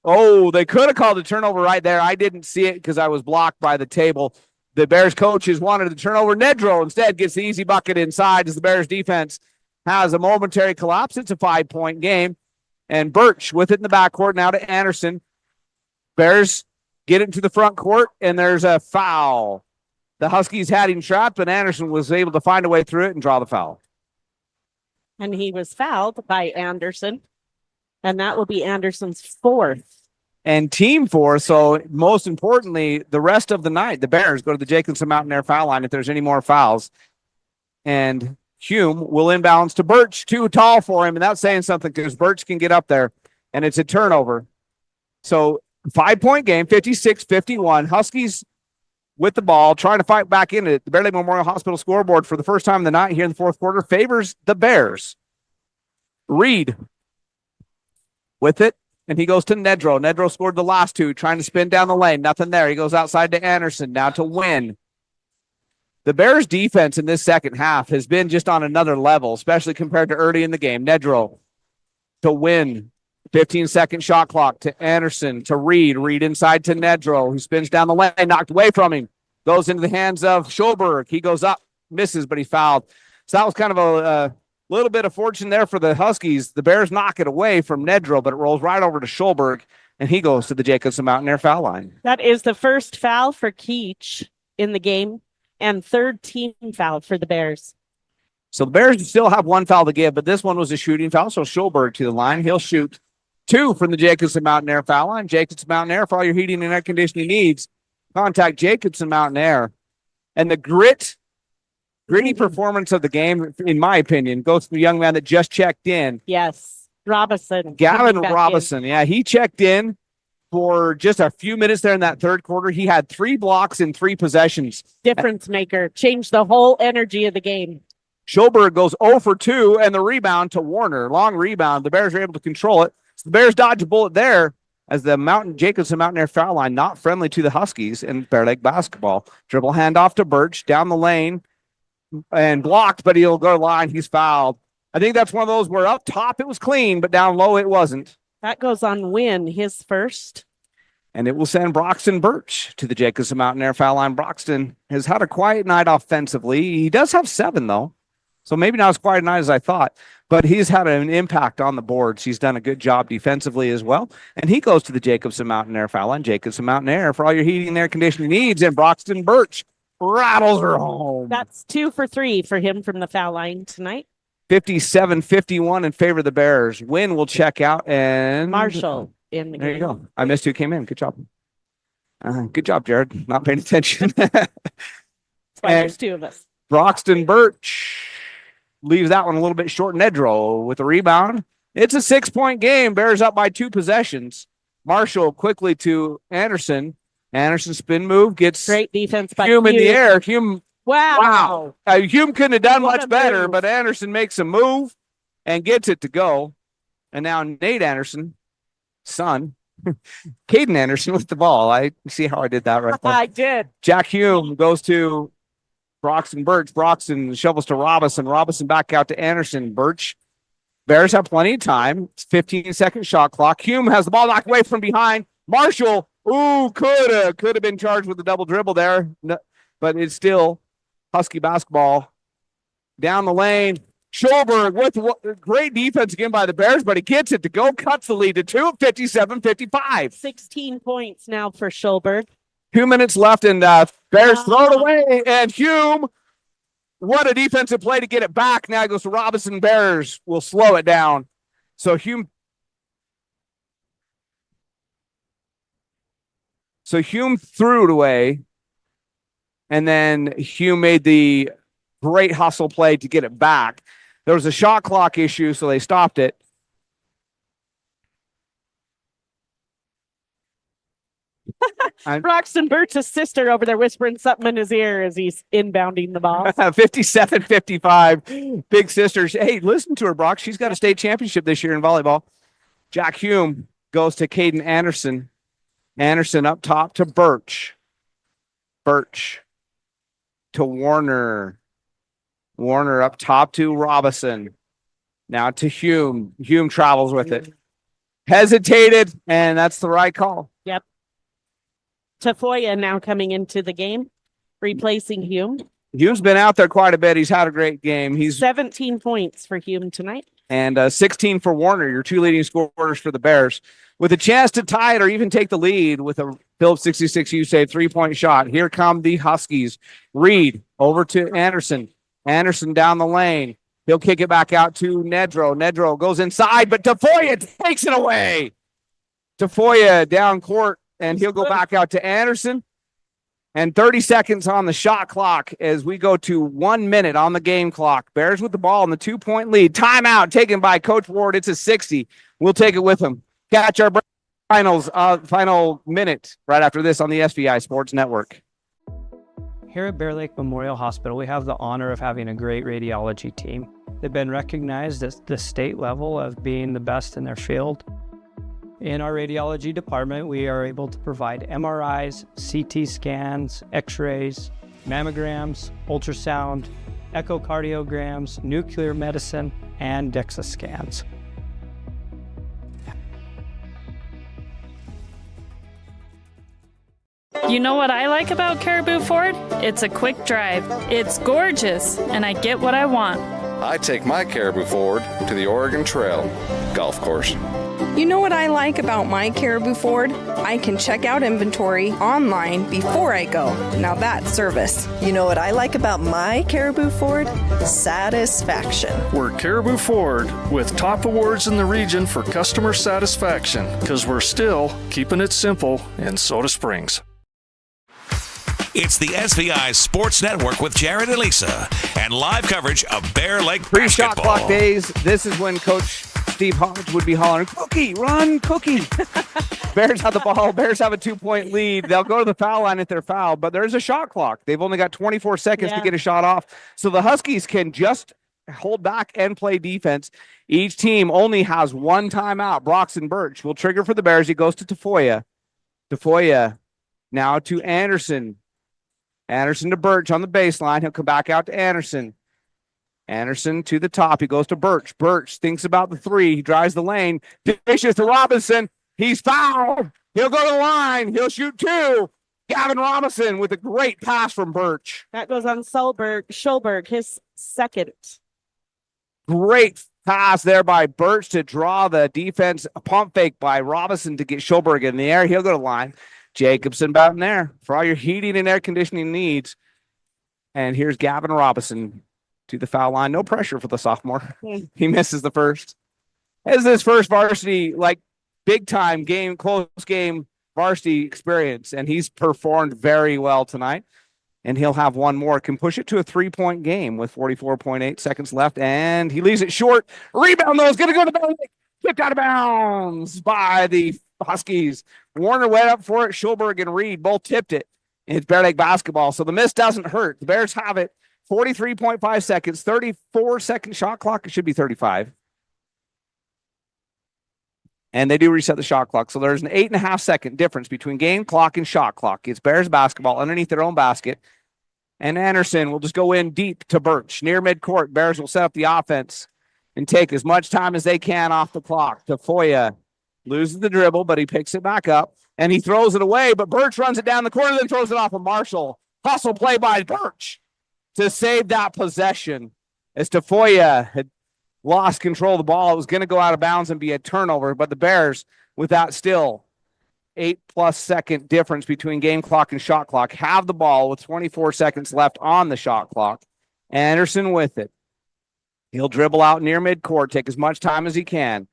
they could have called a turnover right there. I didn't see it because I was blocked by the table. The Bears coaches wanted the turnover. Nedro instead gets the easy bucket inside as the Bears defense has a momentary collapse. It's a 5-point game. And Birch with it in the backcourt now to Anderson. Bears get it to the front court, and there's a foul. The Huskies had him trapped, but Anderson was able to find a way through it and draw the foul. And he was fouled by Anderson. And that will be Anderson's fourth. And team fourth, so most importantly, the rest of the night, the Bears go to the Jacobson Mountain Air foul line if there's any more fouls. And Hume will inbounds to Birch, too tall for him, and that's saying something because Birch can get up there, and it's a turnover. So 5-point game, 56-51. Huskies with the ball, trying to fight back into it. The Bear Lake Memorial Hospital scoreboard for the first time of the night here in the fourth quarter favors the Bears. Reed with it. And he goes to Nedro. Nedro scored the last two, trying to spin down the lane. Nothing there. He goes outside to Anderson. Now to Wynn. The Bears' defense in this second half has been just on another level, especially compared to early in the game. Nedro to Wynn. 15-second shot clock to Anderson to Reed. Reed inside to Nedro, who spins down the lane, knocked away from him. Goes into the hands of Schulberg. He goes up, misses, but he fouled. So that was kind of a little bit of fortune there for the Huskies. The Bears knock it away from Nedro, but it rolls right over to Schulberg, and he goes to the Jacobson Mountain Air foul line. That is the first foul for Keach in the game and third team foul for the Bears. So the Bears still have one foul to give, but this one was a shooting foul, so Schulberg to the line. He'll shoot two from the Jacobson Mountain Air foul line. Jacobson Mountain Air, for all your heating and air conditioning needs, contact Jacobson Mountain Air. And the gritty performance of the game, in my opinion, goes to the young man that just checked in. Yes, Robinson. Gavin Robinson. Yeah, he checked in for just a few minutes there in that third quarter. He had 3 blocks in 3 possessions. Difference maker. Changed the whole energy of the game. Schulberg goes 0 for 2, and the rebound to Warner. Long rebound. The Bears are able to control it. So the Bears dodge a bullet there as the Jacobson Mountain Air foul line, not friendly to the Huskies in Bear Lake basketball. Dribble handoff to Birch down the lane. And blocked, but he'll go line. He's fouled. I think that's one of those where up top it was clean, but down low it wasn't. That goes on Wynn, his first. And it will send Broxton Birch to the Jacobson Mountain Air foul line. Broxton has had a quiet night offensively. He does have 7, though, so maybe not as quiet a night as I thought, but he's had an impact on the boards. He's done a good job defensively as well, and he goes to the Jacobson Mountain Air foul line. Jacobson Mountain Air for all your heating and air conditioning needs, and Broxton Birch rattles her home. That's 2 for 3 for him from the foul line tonight. 57-51 in favor of the Bears. Wynn will check out, and Marshall in the game. There you go. I missed who came in. Good job. Good job, Jared. Not paying attention. That's why there's 2 of us. Broxton Birch leaves that one a little bit short. Nedro with a rebound. It's a 6-point game. Bears up by 2 possessions. Marshall quickly to Anderson. Anderson spin move gets great defense by Hume in the air. Hume. Wow. Hume couldn't have done What much a better, move. but Anderson makes a move. and gets it to go. And now Nate Anderson, son, Caden Anderson with the ball. I see how I did that right there. I did. Jack Hume goes to Broxton Birch. Broxton shovels to Robinson. Robinson back out to Anderson. Birch. Bears have plenty of time. It's 15-second shot clock. Hume has the ball knocked away from behind. Marshall, could have been charged with a double dribble there. No, but it's still Husky basketball. Down the lane. Schulberg with great defense again by the Bears, but he gets it to go, cuts the lead to 2, 57-55. 16 points now for Schulberg. 2 minutes left, and Bears throw it away, and Hume, what a defensive play to get it back. Now it goes to Robinson. Bears will slow it down. So Hume threw it away, and then Hume made the great hustle play to get it back. There was a shot clock issue, so they stopped it. Broxton Birch's sister over there whispering something in his ear as he's inbounding the ball. 57-55. Big sisters. Hey, listen to her, Brock. She's got a state championship this year in volleyball. Jack Hume goes to Caden Anderson. Anderson up top to Birch. Birch to Warner. Warner up top to Robinson. Now to Hume. Hume travels with it. Hesitated, and that's the right call. Yep. Tafoya now coming into the game, replacing Hume. Hume's been out there quite a bit. He's had a great game. He's 17 points for Hume tonight. And 16 for Warner, your two leading scorers for the Bears. With a chance to tie it or even take the lead with a Phillips 66 U-Save three-point shot. Here come the Huskies. Reed over to Anderson. Anderson down the lane. He'll kick it back out to Nedro. Nedro goes inside, but Tafoya takes it away. Tafoya down court, and he'll go back out to Anderson. And 30 seconds on the shot clock as we go to 1 minute on the game clock. Bears with the ball in the 2-point lead. Timeout taken by Coach Ward. It's a 60. We'll take it with him. Catch our final minute right after this on the SVI Sports Network. Here at Bear Lake Memorial Hospital, we have the honor of having a great radiology team. They've been recognized at the state level of being the best in their field. In our radiology department, we are able to provide MRIs, CT scans, X-rays, mammograms, ultrasound, echocardiograms, nuclear medicine, and DEXA scans. You know what I like about Caribou Ford? It's a quick drive. It's gorgeous, and I get what I want. I take my Caribou Ford to the Oregon Trail golf course. You know what I like about my Caribou Ford? I can check out inventory online before I go. Now that's service. You know what I like about my Caribou Ford? Satisfaction. We're Caribou Ford with top awards in the region for customer satisfaction because we're still keeping it simple in Soda Springs. It's the SVI Sports Network with Jared and Lisa and live coverage of Bear Lake Pre-shot basketball. clock days. This is when Coach Steve Hodge would be hollering, "Cookie, run, Cookie." Bears have the ball. Bears have a 2-point lead. They'll go to the foul line if they're fouled, but there's a shot clock. They've only got 24 seconds to get a shot off. So the Huskies can just hold back and play defense. Each team only has one timeout. Broxton Birch will trigger for the Bears. He goes to Tafoya. Tafoya now to Anderson. Anderson to Birch on the baseline. He'll come back out to Anderson. Anderson to the top. He goes to Birch. Birch thinks about the three. He drives the lane. Dishes to Robinson. He's fouled. He'll go to the line. He'll shoot two. Gavin Robinson with a great pass from Birch. That goes on Schulberg, his second. Great pass there by Birch to draw the defense. A pump fake by Robinson to get Schulberg in the air. He'll go to the line. Jacobson about in there for all your heating and air conditioning needs. And here's Gavin Robinson to the foul line. No pressure for the sophomore. He misses the first. This is his first varsity, big time game, close game varsity experience. And he's performed very well tonight. And he'll have one more. Can push it to a 3-point game with 44.8 seconds left. And he leaves it short. Rebound, though, is going to go to the tipped out of bounds by the Huskies. Warner went up for it. Schulberg and Reed both tipped it. It's Bear Lake basketball, so the miss doesn't hurt. The Bears have it. 43.5 seconds, 34-second shot clock. It should be 35. And they do reset the shot clock. So there's an 8.5 second difference between game clock and shot clock. It's Bears basketball underneath their own basket. And Anderson will just go in deep to Birch. Near midcourt, Bears will set up the offense and take as much time as they can off the clock. Tafoya loses the dribble, but he picks it back up. And he throws it away, but Birch runs it down the corner, then throws it off of Marshall. Hustle play by Birch to save that possession as Tafoya had lost control of the ball. It was going to go out of bounds and be a turnover, but the Bears, with that still 8+ second difference between game clock and shot clock, have the ball with 24 seconds left on the shot clock. Anderson with it. He'll dribble out near midcourt, take as much time as he can.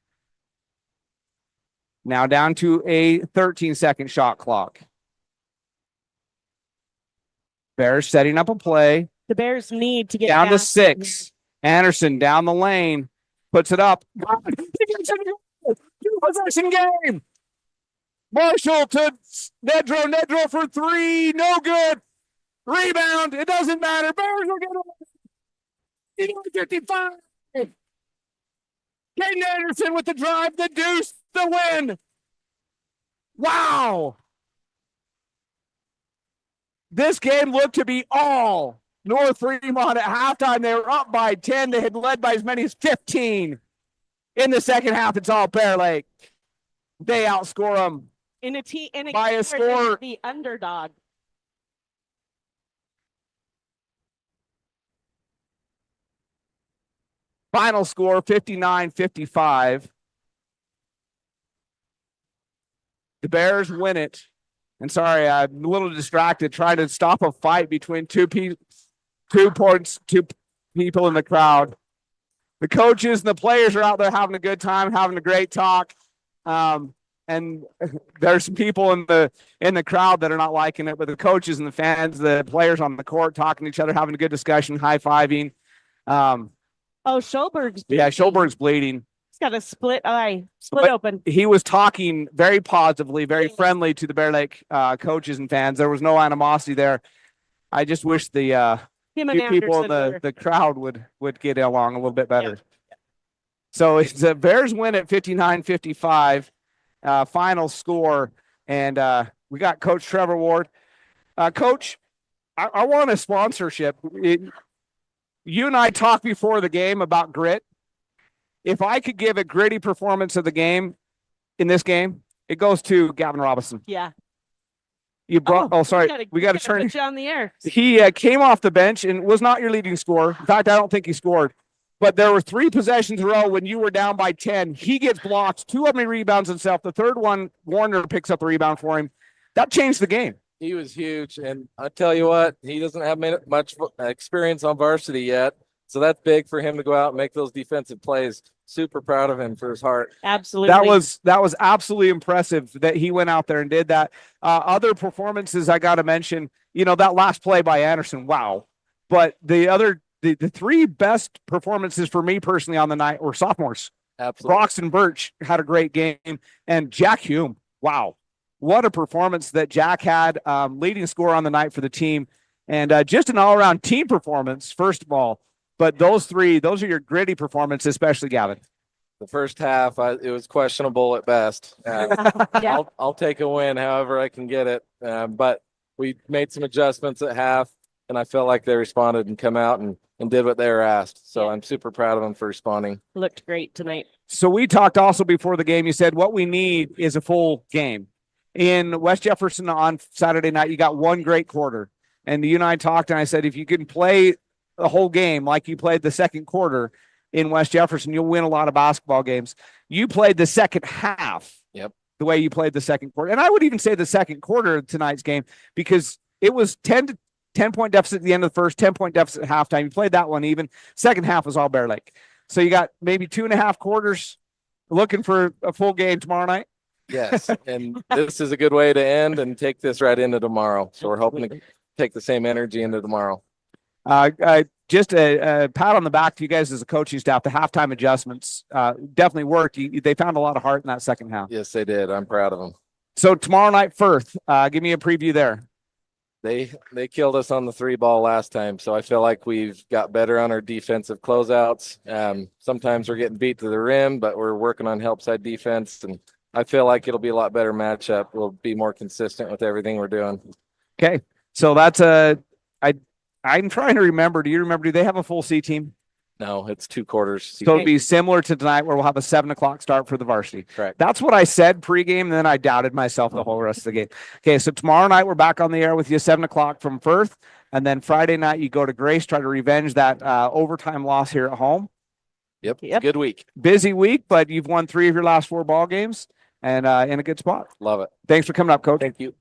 Now down to a 13-second shot clock. Bears setting up a play. The Bears need to get down to back. 6. Anderson down the lane, puts it up. Two-possession game. Marshall to Nedro. Nedro for 3. No good. Rebound. It doesn't matter. Bears will get it. 55. Caden Anderson with the drive, the deuce, the win. Wow. This game looked to be all North Fremont at halftime. They were up by 10. They had led by as many as 15. In the second half, it's all Bear Lake. They outscore them by a score. The underdog. Final score, 59-55. The Bears win it. And sorry, I'm a little distracted trying to stop a fight between two people in the crowd. The coaches and the players are out there having a good time, having a great talk. And there's some people in the crowd that are not liking it, but the coaches and the fans, the players on the court talking to each other, having a good discussion, high-fiving. Schoberg's bleeding. Yeah, Schoberg's bleeding. He's got a split eye, split open. He was talking very positively, very friendly to the Bear Lake coaches and fans. There was no animosity there. I just wish the people in the crowd would get along a little bit better. Yeah. So it's the Bears win at 59-55, final score. And we got Coach Trevor Ward. Coach, I want a sponsorship. You and I talked before the game about grit. If I could give a gritty performance of the game in this game, it goes to Gavin Robinson. Yeah. You brought. Sorry, we got to turn it on the air. He came off the bench and was not your leading scorer. In fact, I don't think he scored. But there were 3 possessions in a row when you were down by 10. He gets blocks. 2 of them he rebounds himself. The third one, Warner picks up the rebound for him. That changed the game. He was huge, and I tell you what, he doesn't have much experience on varsity yet, so that's big for him to go out and make those defensive plays. Super proud of him for his heart. Absolutely. That was absolutely impressive that he went out there and did that. Other performances I got to mention, that last play by Anderson, wow. But the 3 best performances for me personally on the night were sophomores. Absolutely. Broxton Birch had a great game, and Jack Hume, wow. What a performance that Jack had, leading scorer on the night for the team, and just an all-around team performance, first of all. But those are your gritty performances, especially Gavin. The first half, it was questionable at best. Yeah. I'll take a win however I can get it. But we made some adjustments at half, and I felt like they responded and come out and did what they were asked. So I'm super proud of them for responding. Looked great tonight. So we talked also before the game. You said what we need is a full game. In West Jefferson on Saturday night, you got 1 great quarter. And you and I talked, and I said, if you can play the whole game like you played the second quarter in West Jefferson, you'll win a lot of basketball games. You played the second half the way you played the second quarter. And I would even say the second quarter of tonight's game, because it was 10-point deficit at the end of the first, 10-point deficit at halftime. You played that one even. Second half was all Bear Lake. So you got maybe 2.5 quarters looking for a full game tomorrow night. Yes, and this is a good way to end and take this right into tomorrow. So we're hoping to take the same energy into tomorrow. Just a pat on the back to you guys as a coaching staff. The halftime adjustments definitely worked. They found a lot of heart in that second half. Yes, they did. I'm proud of them. So tomorrow night, Firth, give me a preview there. They killed us on the 3-ball last time, so I feel like we've got better on our defensive closeouts. Sometimes we're getting beat to the rim, but we're working on help side defense, and I feel like it'll be a lot better matchup. We'll be more consistent with everything we're doing. Okay, so I'm trying to remember. Do you remember? Do they have a full C team? No, it's 2 quarters. So it'll be similar to tonight, where we'll have a 7:00 start for the varsity. Correct. That's what I said pregame, and then I doubted myself the whole rest of the game. Okay, so tomorrow night we're back on the air with you 7:00 from Firth, and then Friday night you go to Grace, try to revenge that overtime loss here at home. Yep. Good week. Busy week, but you've won 3 of your last 4 ball games, and in a good spot. Love it. Thanks for coming up, Coach. Thank you.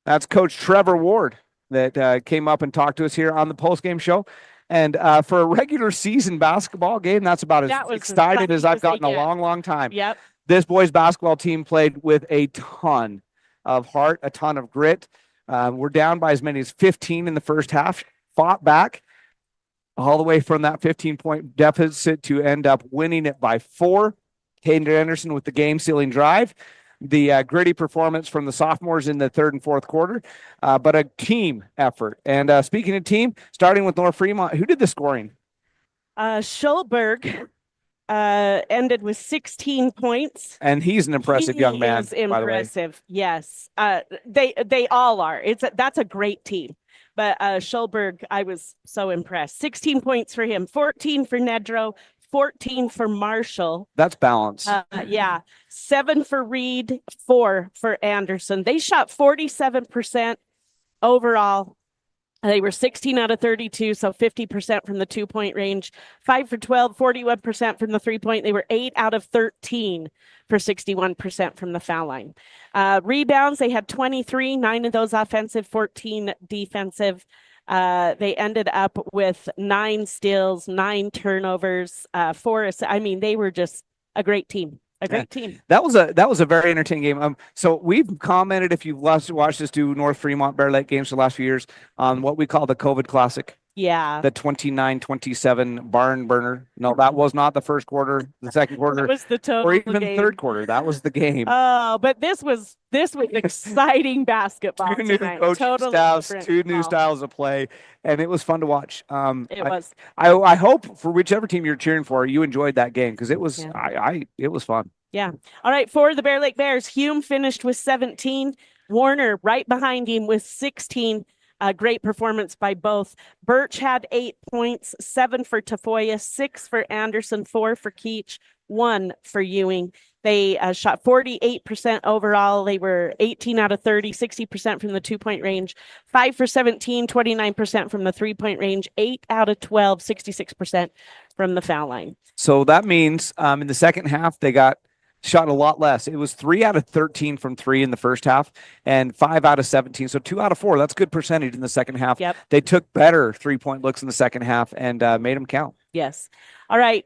That's Coach Trevor Ward that came up and talked to us here on the postgame show. And for a regular season basketball game, that's about as excited as I've gotten in a long, long time. Yep. This boys basketball team played with a ton of heart, a ton of grit. We're down by as many as 15 in the first half, fought back all the way from that 15-point deficit to end up winning it by 4. Caden Anderson with the game-sealing drive. The gritty performance from the sophomores in the 3rd and 4th quarter, but a team effort. And speaking of team, starting with North Fremont, who did the scoring? Schulberg ended with 16 points. And he's an impressive young man, Is impressive, yes. They all are. That's a great team. But Schulberg, I was so impressed. 16 points for him, 14 for Nedro, 14 for Marshall. That's balance. Yeah. 7 for Reed, 4 for Anderson. They shot 47% overall. They were 16 out of 32, so 50% from the 2-point range. 5 for 12, 41% from the 3-point. They were 8 out of 13 for 61% from the foul line. Rebounds, they had 23, 9 of those offensive, 14 defensive. They ended up with 9 steals, 9 turnovers, 4 assists. I mean, they were just a great team. A great team. That was a very entertaining game. So we've commented, if you've watched us do North Fremont Bear Lake games for the last few years, on what we call the COVID Classic. Yeah. The 29-27 barn burner. No, that was not the first quarter, the second quarter, That was the total or even game. the third quarter. That was the game. Oh, but this was exciting basketball 2 new tonight. coaching Totally styles, different 2 new ball. styles of play, and it was fun to watch. It was. I hope for whichever team you're cheering for, you enjoyed that game, because it was it was fun. Yeah. All right. For the Bear Lake Bears, Hume finished with 17. Warner right behind him with 16. Great performance by both. Birch had 8 points, 7 for Tafoya, 6 for Anderson, 4 for Keach, 1 for Ewing. They shot 48% overall. They were 18 out of 30, 60% from the 2-point range, 5 for 17, 29% from the 3-point range, 8 out of 12, 66% from the foul line. So that means in the second half, they got shot a lot less. It was 3 out of 13 from 3 in the first half and 5 out of 17. So 2 out of 4. That's good percentage in the second half. Yep. They took better 3-point looks in the second half and made them count. Yes. All right.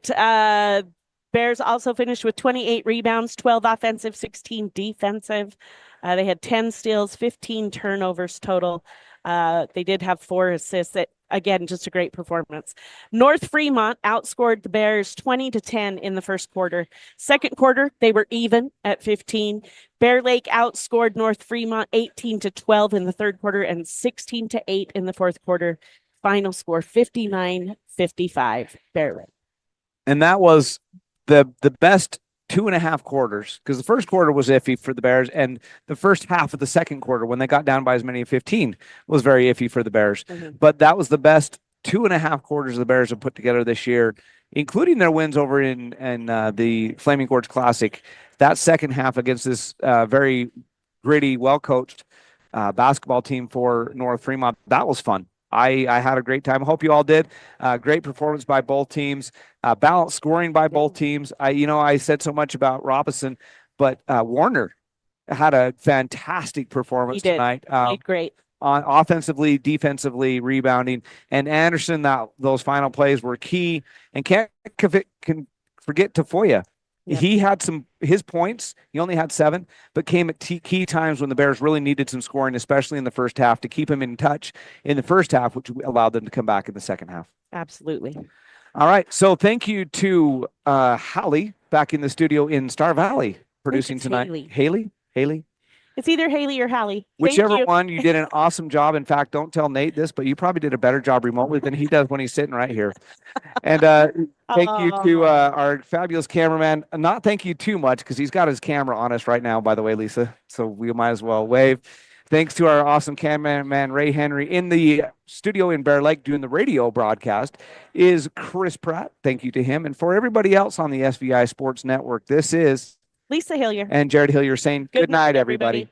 Bears also finished with 28 rebounds, 12 offensive, 16 defensive. They had 10 steals, 15 turnovers total. They did have 4 assists. Again, just a great performance. North Fremont outscored the Bears 20-10 in the first quarter. Second quarter, they were even at 15. Bear Lake outscored North Fremont 18-12 in the third quarter and 16-8 in the fourth quarter. Final score 59-55 Bear Lake. And that was the best 2.5 quarters, because the first quarter was iffy for the Bears, and the first half of the second quarter, when they got down by as many as 15, was very iffy for the Bears. Mm-hmm. But that was the best 2.5 quarters the Bears have put together this year, including their wins over in the Flaming Gorge Classic. That second half against this very gritty, well-coached basketball team for North Fremont, that was fun. I had a great time. I hope you all did. Great performance by both teams. Balanced scoring by both teams. I said so much about Robinson, but Warner had a fantastic performance tonight. Played great. On offensively, defensively, rebounding. And Anderson, those final plays were key. And can't forget Tafoya. Yep. He had his points. He only had 7, but came at key times when the Bears really needed some scoring, especially in the first half, to keep him in touch in the first half, which allowed them to come back in the second half. Absolutely. All right. So thank you to Hallie back in the studio in Star Valley producing tonight. Haley. Haley? It's either Haley or Hallie. Whichever one, you did an awesome job. In fact, don't tell Nate this, but you probably did a better job remotely than he does when he's sitting right here. And thank you to our fabulous cameraman. Not thank you too much because he's got his camera on us right now, by the way, Lisa. So we might as well wave. Thanks to our awesome cameraman, Ray Henry. In the studio in Bear Lake doing the radio broadcast is Chris Pratt. Thank you to him. And for everybody else on the SVI Sports Network, this is Lisa Hillier and Jared Hillier saying good night, everybody.